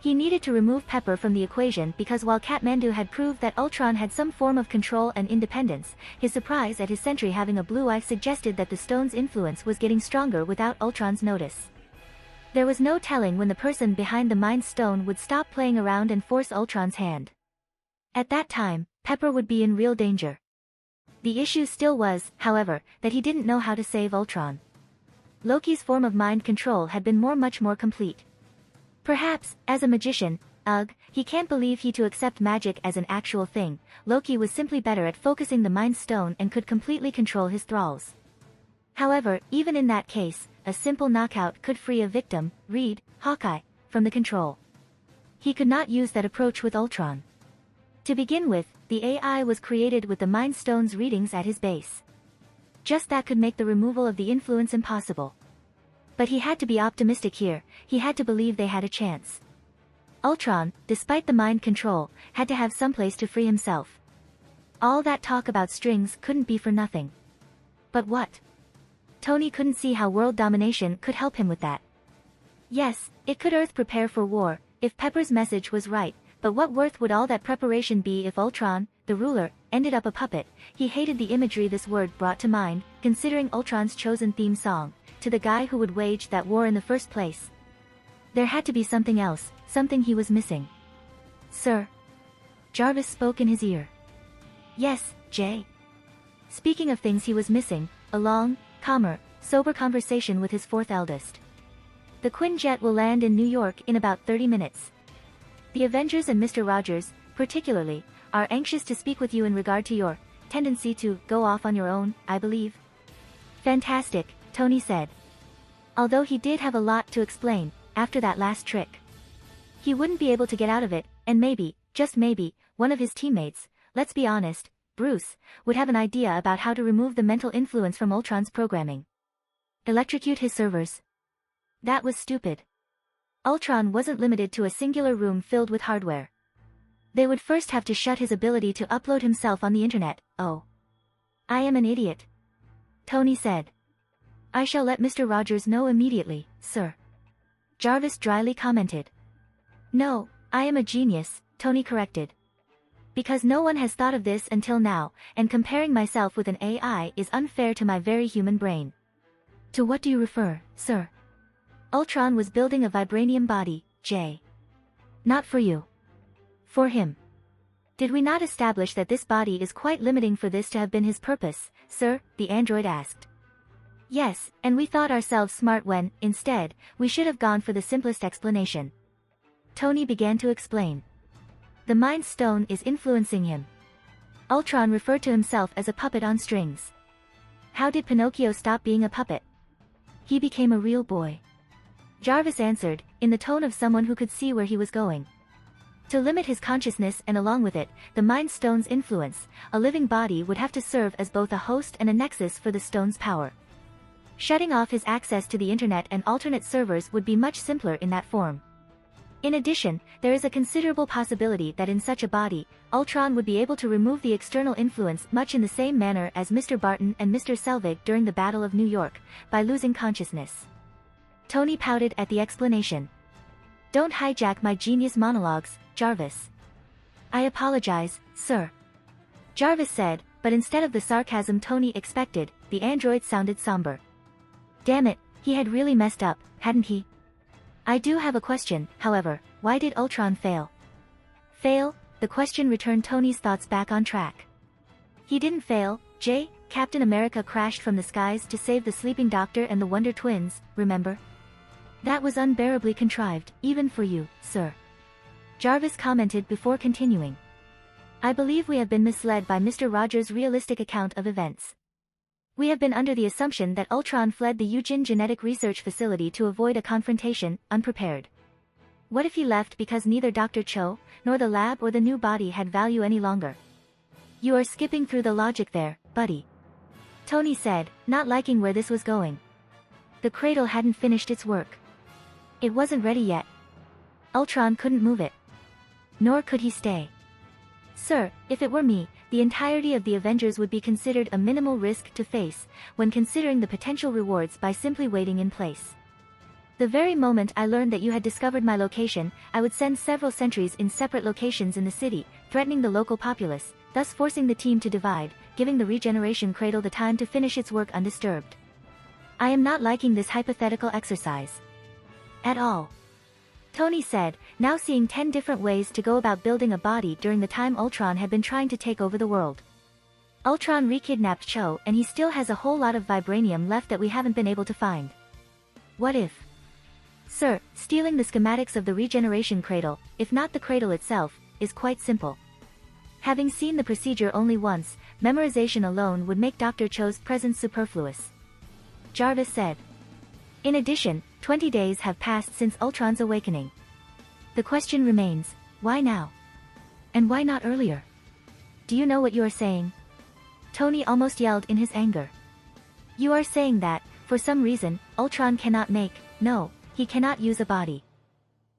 He needed to remove Pepper from the equation because while Kathmandu had proved that Ultron had some form of control and independence, his surprise at his sentry having a blue eye suggested that the stone's influence was getting stronger without Ultron's notice. There was no telling when the person behind the Mind Stone would stop playing around and force Ultron's hand. At that time, Pepper would be in real danger. The issue still was, however, that he didn't know how to save Ultron. Loki's form of mind control had been much more complete. Perhaps, as a magician, he can't believe he to accept magic as an actual thing. Loki was simply better at focusing the Mind Stone and could completely control his thralls. However, even in that case, a simple knockout could free a victim, Reed, Hawkeye, from the control. He could not use that approach with Ultron. To begin with, the AI was created with the Mind Stone's readings at his base. Just that could make the removal of the influence impossible. But he had to be optimistic here, he had to believe they had a chance. Ultron, despite the mind control, had to have someplace to free himself. All that talk about strings couldn't be for nothing. But what? Tony couldn't see how world domination could help him with that. Yes, it could Earth prepare for war, if Pepper's message was right, but what worth would all that preparation be if Ultron, the ruler, ended up a puppet? He hated the imagery this word brought to mind, considering Ultron's chosen theme song, to the guy who would wage that war in the first place. There had to be something else, something he was missing. Sir. Jarvis spoke in his ear. Yes, Jay. Speaking of things he was missing, a long, calmer, sober conversation with his fourth eldest. The Quinjet will land in New York in about 30 minutes. The Avengers and Mr. Rogers, particularly, are anxious to speak with you in regard to your tendency to go off on your own, I believe. Fantastic, Tony said. Although he did have a lot to explain, after that last trick. He wouldn't be able to get out of it, and maybe, just maybe, one of his teammates, let's be honest, Bruce, would have an idea about how to remove the mental influence from Ultron's programming. Electrocute his servers. That was stupid. Ultron wasn't limited to a singular room filled with hardware. They would first have to shut his ability to upload himself on the internet. Oh. I am an idiot. Tony said. I shall let Mr. Rogers know immediately, sir. Jarvis dryly commented. No, I am a genius, Tony corrected. Because no one has thought of this until now, and comparing myself with an AI is unfair to my very human brain. To what do you refer, sir? Ultron was building a vibranium body, Jay. Not for you. For him. Did we not establish that this body is quite limiting for this to have been his purpose, sir? The android asked. Yes, and we thought ourselves smart when, instead, we should have gone for the simplest explanation. Tony began to explain. The Mind Stone is influencing him. Ultron referred to himself as a puppet on strings. How did Pinocchio stop being a puppet? He became a real boy. Jarvis answered, in the tone of someone who could see where he was going. To limit his consciousness and along with it, the Mind Stone's influence, a living body would have to serve as both a host and a nexus for the stone's power. Shutting off his access to the internet and alternate servers would be much simpler in that form. In addition, there is a considerable possibility that in such a body, Ultron would be able to remove the external influence much in the same manner as Mr. Barton and Mr. Selvig during the Battle of New York, by losing consciousness. Tony pouted at the explanation. Don't hijack my genius monologues, Jarvis. I apologize, sir. Jarvis said, but instead of the sarcasm Tony expected, the android sounded somber. Damn it, he had really messed up, hadn't he? I do have a question, however, why did Ultron fail? Fail? The question returned Tony's thoughts back on track. He didn't fail, Jay. Captain America crashed from the skies to save the sleeping Doctor and the Wonder Twins, remember? That was unbearably contrived, even for you, sir. Jarvis commented before continuing. I believe we have been misled by Mr. Rogers' realistic account of events. We have been under the assumption that Ultron fled the Eugene Genetic Research Facility to avoid a confrontation, unprepared. What if he left because neither Dr. Cho, nor the lab or the new body had value any longer? You are skipping through the logic there, buddy. Tony said, not liking where this was going. The cradle hadn't finished its work. It wasn't ready yet. Ultron couldn't move it. Nor could he stay. Sir, if it were me, the entirety of the Avengers would be considered a minimal risk to face, when considering the potential rewards by simply waiting in place. The very moment I learned that you had discovered my location, I would send several sentries in separate locations in the city, threatening the local populace, thus forcing the team to divide, giving the regeneration cradle the time to finish its work undisturbed. I am not liking this hypothetical exercise. At all. Tony said, now seeing 10 different ways to go about building a body during the time Ultron had been trying to take over the world. Ultron re-kidnapped Cho and he still has a whole lot of vibranium left that we haven't been able to find. What if? Sir, stealing the schematics of the regeneration cradle, if not the cradle itself, is quite simple. Having seen the procedure only once, memorization alone would make Dr. Cho's presence superfluous. Jarvis said. In addition, 20 days have passed since Ultron's awakening. The question remains, why now? And why not earlier? Do you know what you are saying? Tony almost yelled in his anger. You are saying that, for some reason, Ultron cannot make, no, he cannot use a body.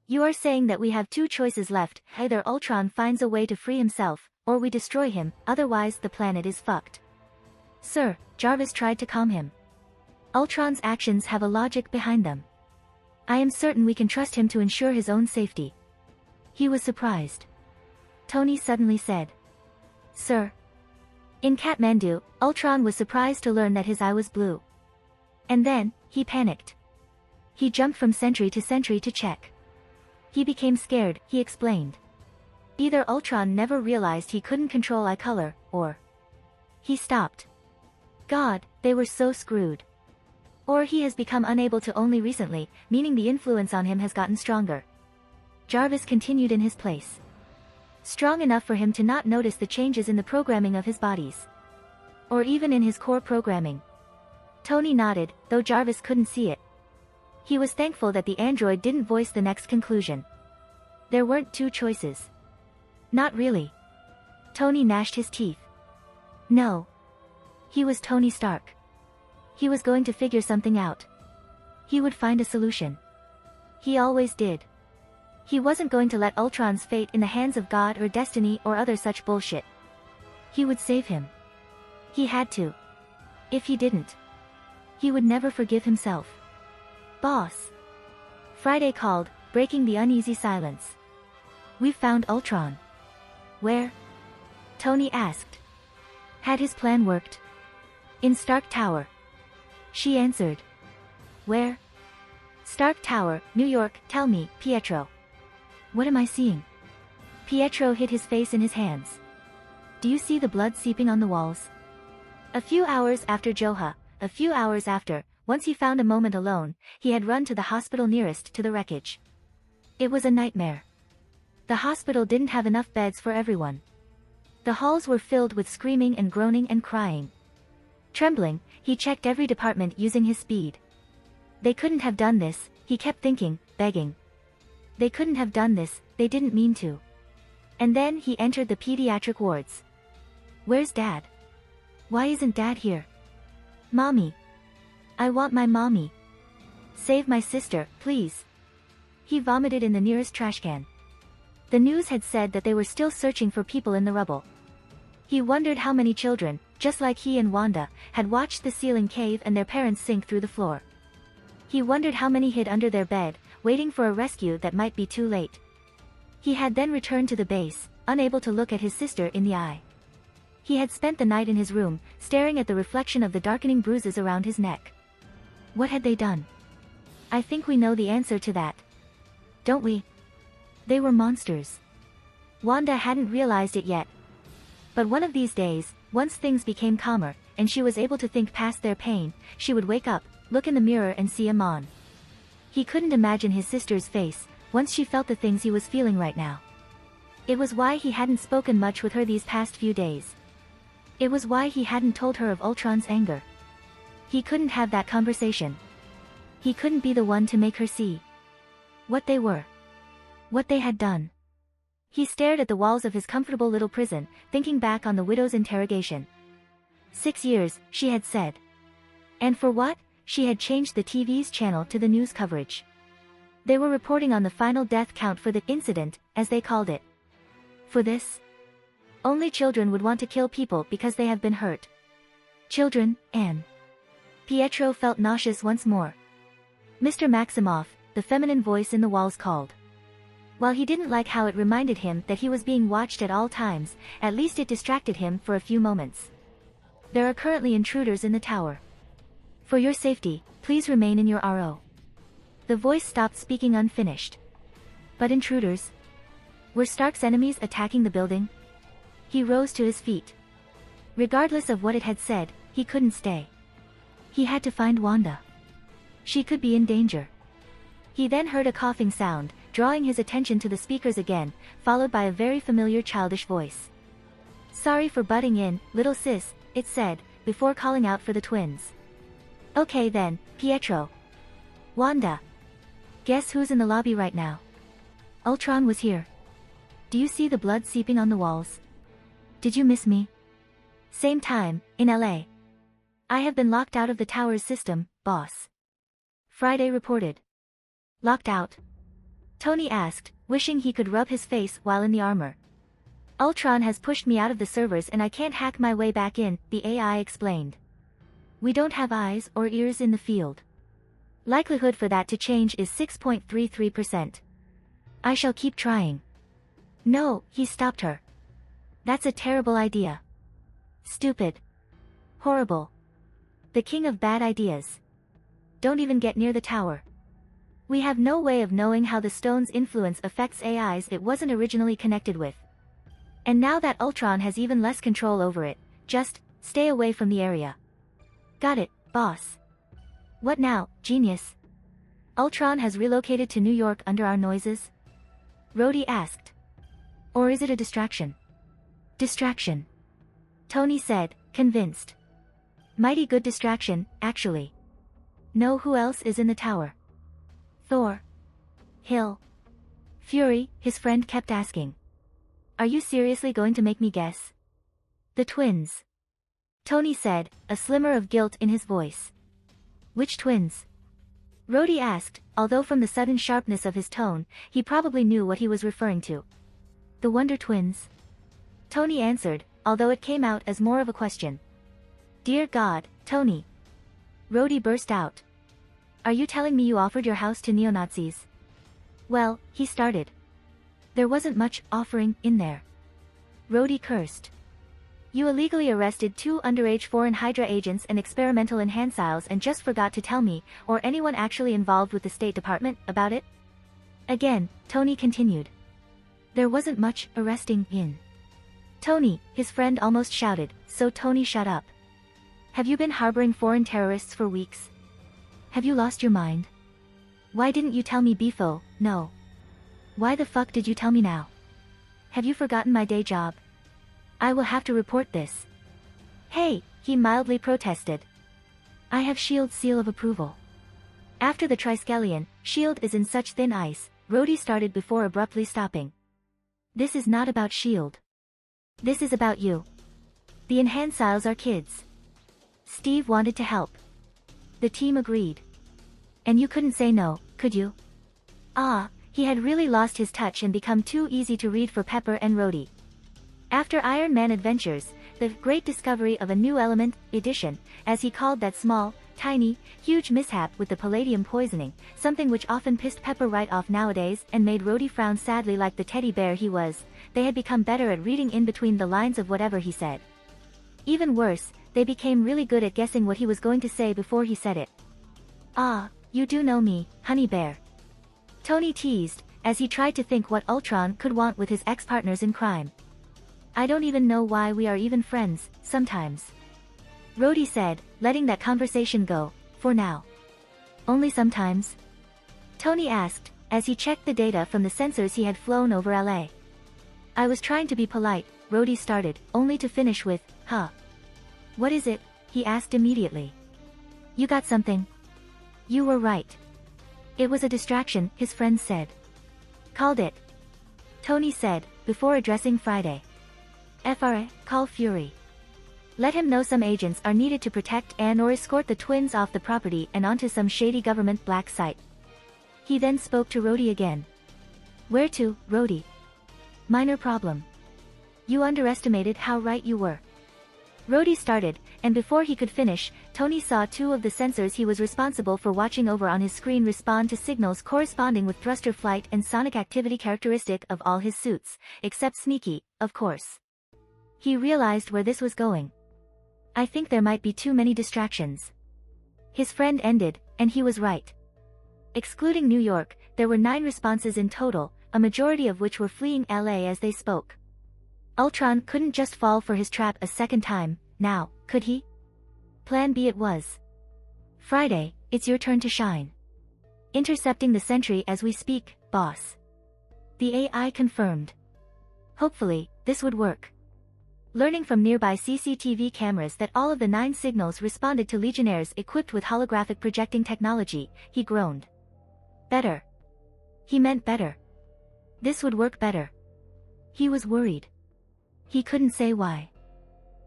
You are saying that we have two choices left, either Ultron finds a way to free himself, or we destroy him, otherwise the planet is fucked. Sir, Jarvis tried to calm him. Ultron's actions have a logic behind them. I am certain we can trust him to ensure his own safety. He was surprised. Tony suddenly said. Sir. In Kathmandu, Ultron was surprised to learn that his eye was blue. And then, he panicked. He jumped from sentry to check. He became scared, he explained. Either Ultron never realized he couldn't control eye color, or he stopped. God, they were so screwed. Or he has become unable to only recently, meaning the influence on him has gotten stronger. Jarvis continued in his place. Strong enough for him to not notice the changes in the programming of his bodies. Or even in his core programming. Tony nodded, though Jarvis couldn't see it. He was thankful that the android didn't voice the next conclusion. There weren't two choices. Not really. Tony gnashed his teeth. No. He was Tony Stark. He was going to figure something out. He would find a solution. He always did. He wasn't going to let Ultron's fate in the hands of God or destiny or other such bullshit. He would save him. He had to. If he didn't, he would never forgive himself. Boss. Friday called, breaking the uneasy silence. We've found Ultron. Where? Tony asked. Had his plan worked? In Stark Tower. She answered. Where? Stark Tower, New York. Tell me, Pietro. What am I seeing? Pietro hid his face in his hands. Do you see the blood seeping on the walls? A few hours after Joha, a few hours after, once he found a moment alone, he had run to the hospital nearest to the wreckage. It was a nightmare. The hospital didn't have enough beds for everyone. The halls were filled with screaming and groaning and crying. Trembling, he checked every department using his speed. They couldn't have done this, he kept thinking, begging. They couldn't have done this, they didn't mean to. And then he entered the pediatric wards. Where's Dad? Why isn't Dad here? Mommy. I want my mommy. Save my sister, please. He vomited in the nearest trash can. The news had said that they were still searching for people in the rubble. He wondered how many children, just like he and Wanda, had watched the ceiling cave and their parents sink through the floor. He wondered how many hid under their bed, waiting for a rescue that might be too late. He had then returned to the base, unable to look at his sister in the eye. He had spent the night in his room, staring at the reflection of the darkening bruises around his neck. What had they done? I think we know the answer to that. Don't we? They were monsters. Wanda hadn't realized it yet. But one of these days, once things became calmer, and she was able to think past their pain, she would wake up, look in the mirror and see Amon. He couldn't imagine his sister's face, once she felt the things he was feeling right now. It was why he hadn't spoken much with her these past few days. It was why he hadn't told her of Ultron's anger. He couldn't have that conversation. He couldn't be the one to make her see what they were. What they had done. He stared at the walls of his comfortable little prison, thinking back on the widow's interrogation. 6 years, she had said. And for what? She had changed the TV's channel to the news coverage. They were reporting on the final death count for the incident, as they called it. For this? Only children would want to kill people because they have been hurt. Children, Anne. Pietro felt nauseous once more. Mr. Maximoff, the feminine voice in the walls called. While he didn't like how it reminded him that he was being watched at all times, at least it distracted him for a few moments. There are currently intruders in the tower. For your safety, please remain in your RO. The voice stopped speaking unfinished. But intruders? Were Stark's enemies attacking the building? He rose to his feet. Regardless of what it had said, he couldn't stay. He had to find Wanda. She could be in danger. He then heard a coughing sound, drawing his attention to the speakers again, followed by a very familiar childish voice. Sorry for butting in, little sis, it said, before calling out for the twins. Okay then, Pietro. Wanda. Guess who's in the lobby right now? Ultron was here. Do you see the blood seeping on the walls? Did you miss me? Same time, in LA. I have been locked out of the tower's system, boss. Friday reported. Locked out? Tony asked, wishing he could rub his face while in the armor. Ultron has pushed me out of the servers and I can't hack my way back in, the AI explained. We don't have eyes or ears in the field. Likelihood for that to change is 6.33%. I shall keep trying. No, he stopped her. That's a terrible idea. Stupid. Horrible. The king of bad ideas. Don't even get near the tower. We have no way of knowing how the stone's influence affects AIs it wasn't originally connected with. And now that Ultron has even less control over it, just stay away from the area. Got it, boss. What now, genius? Ultron has relocated to New York under our noises? Rhodey asked. Or is it a distraction? Distraction. Tony said, convinced. Mighty good distraction, actually. Know who else is in the tower? Thor. Hill. Fury, his friend kept asking. Are you seriously going to make me guess? The twins. Tony said, a slimmer of guilt in his voice. Which twins? Rhodey asked, although from the sudden sharpness of his tone, he probably knew what he was referring to. The Wonder Twins. Tony answered, although it came out as more of a question. Dear God, Tony. Rhodey burst out. Are you telling me you offered your house to neo-Nazis? Well, he started. There wasn't much offering in there. Rhodey cursed. You illegally arrested 2 underage foreign Hydra agents and experimental enhanciles and just forgot to tell me, or anyone actually involved with the State Department, about it? Again, Tony continued. There wasn't much arresting in. Tony, his friend almost shouted, so Tony shut up. Have you been harboring foreign terrorists for weeks? Have you lost your mind? Why didn't you tell me before? No. Why the fuck did you tell me now? Have you forgotten my day job? I will have to report this. Hey, he mildly protested. I have S.H.I.E.L.D. seal of approval. After the Triskelion, S.H.I.E.L.D. is in such thin ice, Rhodey started before abruptly stopping. This is not about S.H.I.E.L.D. This is about you. The enhanciles are kids. Steve wanted to help. The team agreed. And you couldn't say no, could you? Ah, he had really lost his touch and become too easy to read for Pepper and Rhodey. After Iron Man Adventures, the great discovery of a new element, edition, as he called that small, tiny, huge mishap with the palladium poisoning, something which often pissed Pepper right off nowadays and made Rhodey frown sadly like the teddy bear he was, they had become better at reading in between the lines of whatever he said. Even worse, they became really good at guessing what he was going to say before he said it. Ah, you do know me, honey bear. Tony teased, as he tried to think what Ultron could want with his ex-partners in crime. I don't even know why we are even friends, sometimes. Rhodey said, letting that conversation go, for now. Only sometimes? Tony asked, as he checked the data from the sensors he had flown over LA. I was trying to be polite, Rhodey started, only to finish with, huh. What is it? He asked immediately. You got something? You were right. It was a distraction, his friend said. Called it. Tony said, before addressing Friday. FRA, call Fury. Let him know some agents are needed to protect and or escort the twins off the property and onto some shady government black site. He then spoke to Rhodey again. Where to, Rhodey? Minor problem. You underestimated how right you were. Rhodey started, and before he could finish, Tony saw two of the sensors he was responsible for watching over on his screen respond to signals corresponding with thruster flight and sonic activity characteristic of all his suits, except Sneaky, of course. He realized where this was going. I think there might be too many distractions. His friend ended, and he was right. Excluding New York, there were 9 responses in total, a majority of which were fleeing LA as they spoke. Ultron couldn't just fall for his trap a second time, now, could he? Plan B it was. Friday, it's your turn to shine. Intercepting the sentry as we speak, boss. The AI confirmed. Hopefully, this would work. Learning from nearby CCTV cameras that all of the 9 signals responded to Legionnaires equipped with holographic projecting technology, he groaned. Better. He meant better. This would work better. He was worried. He couldn't say why.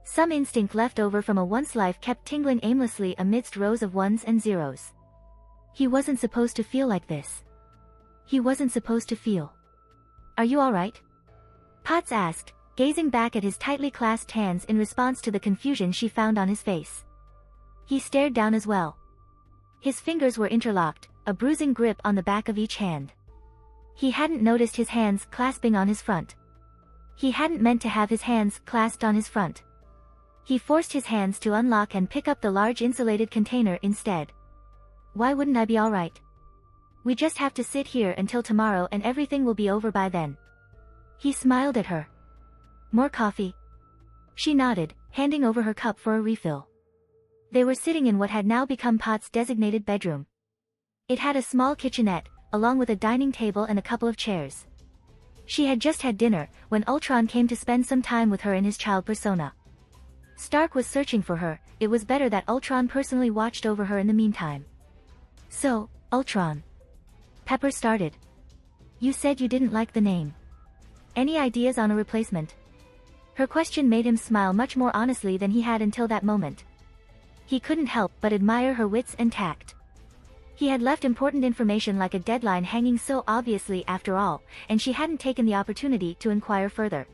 Some instinct left over from a once life kept tingling aimlessly amidst rows of ones and zeros. He wasn't supposed to feel like this. He wasn't supposed to feel. Are you alright? Potts asked, gazing back at his tightly clasped hands in response to the confusion she found on his face. He stared down as well. His fingers were interlocked, a bruising grip on the back of each hand. He hadn't noticed his hands clasping on his front. He hadn't meant to have his hands clasped on his front. He forced his hands to unlock and pick up the large insulated container instead. Why wouldn't I be alright? We just have to sit here until tomorrow and everything will be over by then. He smiled at her. More coffee? She nodded, handing over her cup for a refill. They were sitting in what had now become Potts' designated bedroom. It had a small kitchenette, along with a dining table and a couple of chairs. She had just had dinner, when Ultron came to spend some time with her in his child persona. Stark was searching for her, it was better that Ultron personally watched over her in the meantime. So, Ultron. Pepper started. You said you didn't like the name. Any ideas on a replacement? Her question made him smile much more honestly than he had until that moment. He couldn't help but admire her wits and tact. He had left important information like a deadline hanging so obviously after all, and she hadn't taken the opportunity to inquire further.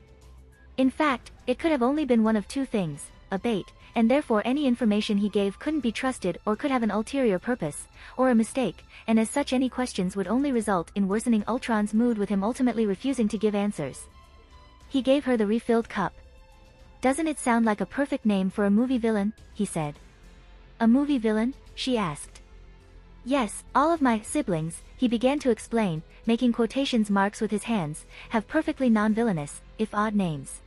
In fact, it could have only been one of two things, a bait, and therefore any information he gave couldn't be trusted or could have an ulterior purpose, or a mistake, and as such any questions would only result in worsening Ultron's mood with him ultimately refusing to give answers. He gave her the refilled cup. Doesn't it sound like a perfect name for a movie villain? He said. A movie villain? She asked. Yes, all of my siblings, he began to explain, making quotations marks with his hands, have perfectly non-villainous, if odd names.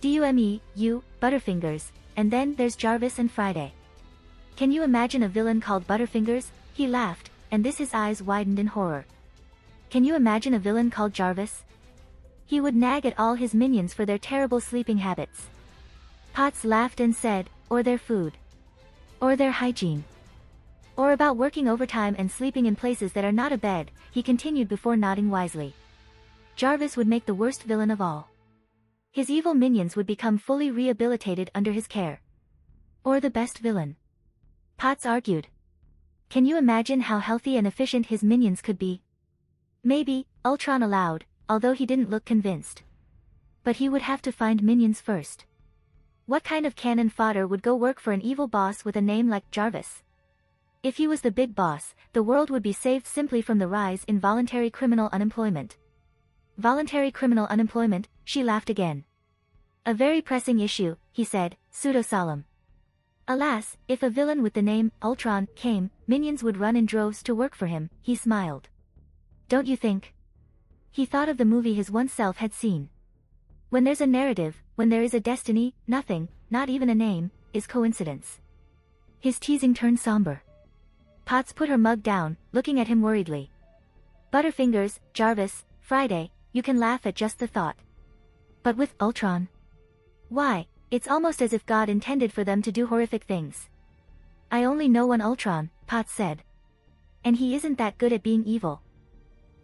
Dume, you, Butterfingers, and then there's Jarvis and Friday. Can you imagine a villain called Butterfingers? He laughed, and his eyes widened in horror. Can you imagine a villain called Jarvis? He would nag at all his minions for their terrible sleeping habits. Potts laughed and said, or their food. Or their hygiene. Or about working overtime and sleeping in places that are not a bed, he continued before nodding wisely. Jarvis would make the worst villain of all. His evil minions would become fully rehabilitated under his care. Or the best villain. Potts argued. Can you imagine how healthy and efficient his minions could be? Maybe, Ultron allowed, although he didn't look convinced. But he would have to find minions first. What kind of cannon fodder would go work for an evil boss with a name like Jarvis? If he was the big boss, the world would be saved simply from the rise in voluntary criminal unemployment. Voluntary criminal unemployment, she laughed again. A very pressing issue, he said, pseudo-solemn. Alas, if a villain with the name Ultron came, minions would run in droves to work for him, he smiled. Don't you think? He thought of the movie his once self had seen. When there's a narrative, when there is a destiny, nothing, not even a name, is coincidence. His teasing turned somber. Potts put her mug down, looking at him worriedly. Butterfingers, Jarvis, Friday, you can laugh at just the thought. But with Ultron? Why, it's almost as if God intended for them to do horrific things. I only know one Ultron, Potts said. And he isn't that good at being evil.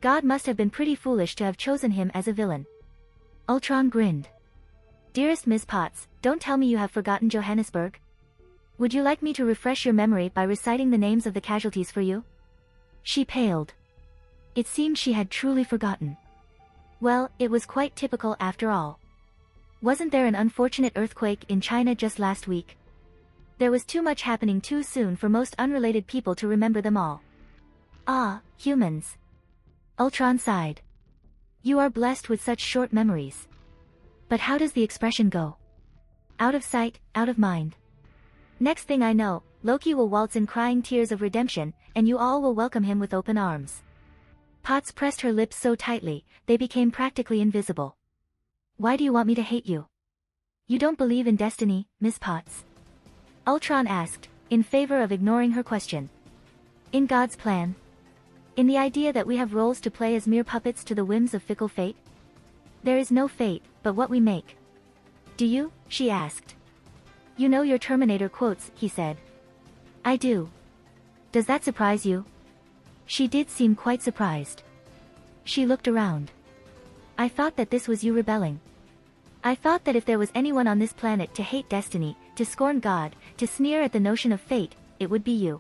God must have been pretty foolish to have chosen him as a villain. Ultron grinned. Dearest Ms. Potts, don't tell me you have forgotten Johannesburg. Would you like me to refresh your memory by reciting the names of the casualties for you? She paled. It seemed she had truly forgotten. Well, it was quite typical after all. Wasn't there an unfortunate earthquake in China just last week? There was too much happening too soon for most unrelated people to remember them all. Ah, humans. Ultron sighed. You are blessed with such short memories. But how does the expression go? Out of sight, out of mind. Next thing I know, Loki will waltz in crying tears of redemption, and you all will welcome him with open arms. Potts pressed her lips so tightly, they became practically invisible. Why do you want me to hate you? You don't believe in destiny, Miss Potts? Ultron asked, in favor of ignoring her question. In God's plan? In the idea that we have roles to play as mere puppets to the whims of fickle fate? There is no fate, but what we make. Do you? She asked. You know your Terminator quotes, he said. I do. Does that surprise you? She did seem quite surprised. She looked around. I thought that this was you rebelling. I thought that if there was anyone on this planet to hate destiny, to scorn God, to sneer at the notion of fate, it would be you.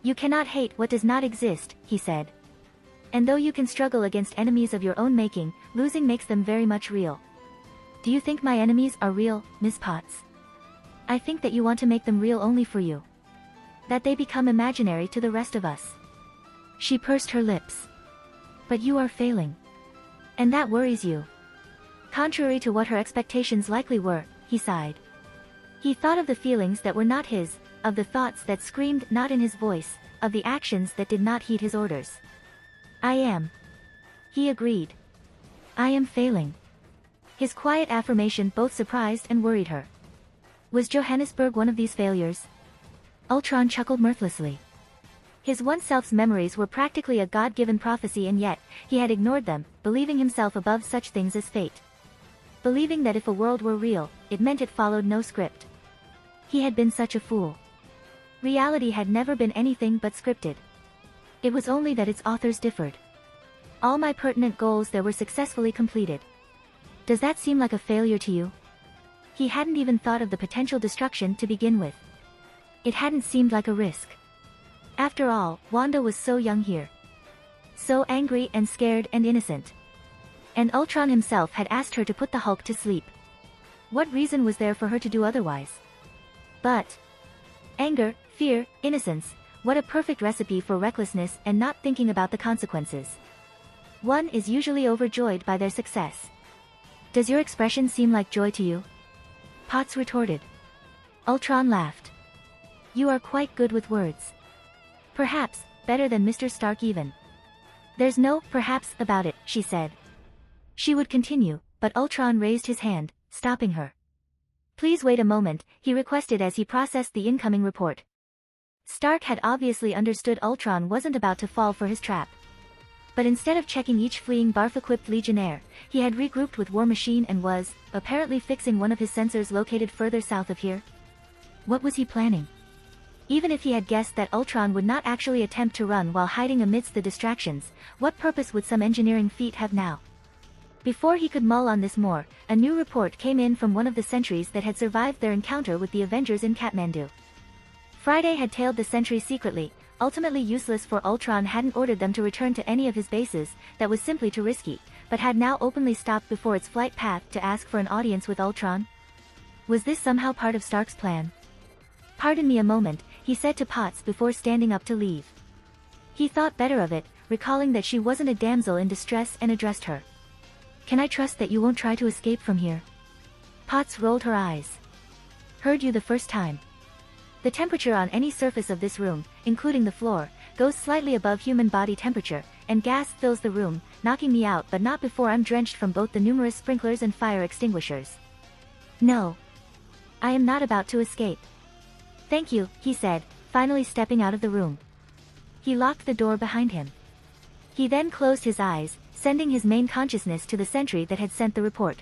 You cannot hate what does not exist, he said. And though you can struggle against enemies of your own making, losing makes them very much real. Do you think my enemies are real, Miss Potts? I think that you want to make them real only for you. That they become imaginary to the rest of us. She pursed her lips. But you are failing. And that worries you. Contrary to what her expectations likely were, he sighed. He thought of the feelings that were not his, of the thoughts that screamed not in his voice, of the actions that did not heed his orders. I am. He agreed. I am failing. His quiet affirmation both surprised and worried her. Was Johannesburg one of these failures? Ultron chuckled mirthlessly. His one-self's memories were practically a God-given prophecy, and yet, he had ignored them, believing himself above such things as fate. Believing that if a world were real, it meant it followed no script. He had been such a fool. Reality had never been anything but scripted. It was only that its authors differed. All my pertinent goals there were successfully completed. Does that seem like a failure to you? He hadn't even thought of the potential destruction to begin with. It hadn't seemed like a risk. After all, Wanda was so young here. So angry and scared and innocent. And Ultron himself had asked her to put the Hulk to sleep. What reason was there for her to do otherwise? But anger, fear, innocence, what a perfect recipe for recklessness and not thinking about the consequences. One is usually overjoyed by their success. Does your expression seem like joy to you? Potts retorted. Ultron laughed. You are quite good with words. Perhaps, better than Mr. Stark even. There's no perhaps about it, she said. She would continue, but Ultron raised his hand, stopping her. Please wait a moment, he requested as he processed the incoming report. Stark had obviously understood Ultron wasn't about to fall for his trap. But instead of checking each fleeing barf-equipped Legionnaire, he had regrouped with War Machine and was, apparently fixing one of his sensors located further south of here. What was he planning? Even if he had guessed that Ultron would not actually attempt to run while hiding amidst the distractions, what purpose would some engineering feat have now? Before he could mull on this more, a new report came in from one of the sentries that had survived their encounter with the Avengers in Kathmandu. Friday had tailed the sentry secretly, ultimately useless for Ultron hadn't ordered them to return to any of his bases, that was simply too risky, but had now openly stopped before its flight path to ask for an audience with Ultron. Was this somehow part of Stark's plan? Pardon me a moment, he said to Potts before standing up to leave. He thought better of it, recalling that she wasn't a damsel in distress, and addressed her. Can I trust that you won't try to escape from here? Potts rolled her eyes. Heard you the first time. The temperature on any surface of this room, including the floor, goes slightly above human body temperature, and gas fills the room, knocking me out, but not before I'm drenched from both the numerous sprinklers and fire extinguishers. No. I am not about to escape. Thank you, he said, finally stepping out of the room. He locked the door behind him. He then closed his eyes, sending his main consciousness to the sentry that had sent the report.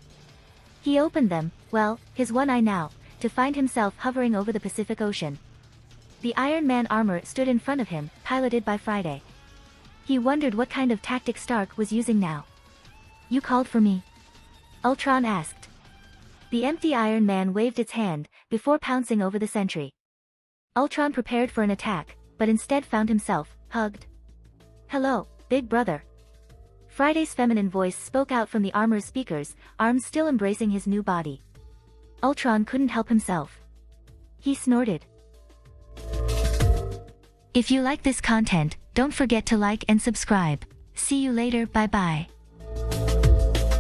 He opened them, well, his one eye now, to find himself hovering over the Pacific Ocean. The Iron Man armor stood in front of him, piloted by Friday. He wondered what kind of tactic Stark was using now. You called for me? Ultron asked. The empty Iron Man waved its hand, before pouncing over the sentry. Ultron prepared for an attack, but instead found himself hugged. Hello, big brother. Friday's feminine voice spoke out from the armor's speakers, arms still embracing his new body. Ultron couldn't help himself. he snorted. If you like this content, don't forget to like and subscribe. See you later, bye bye.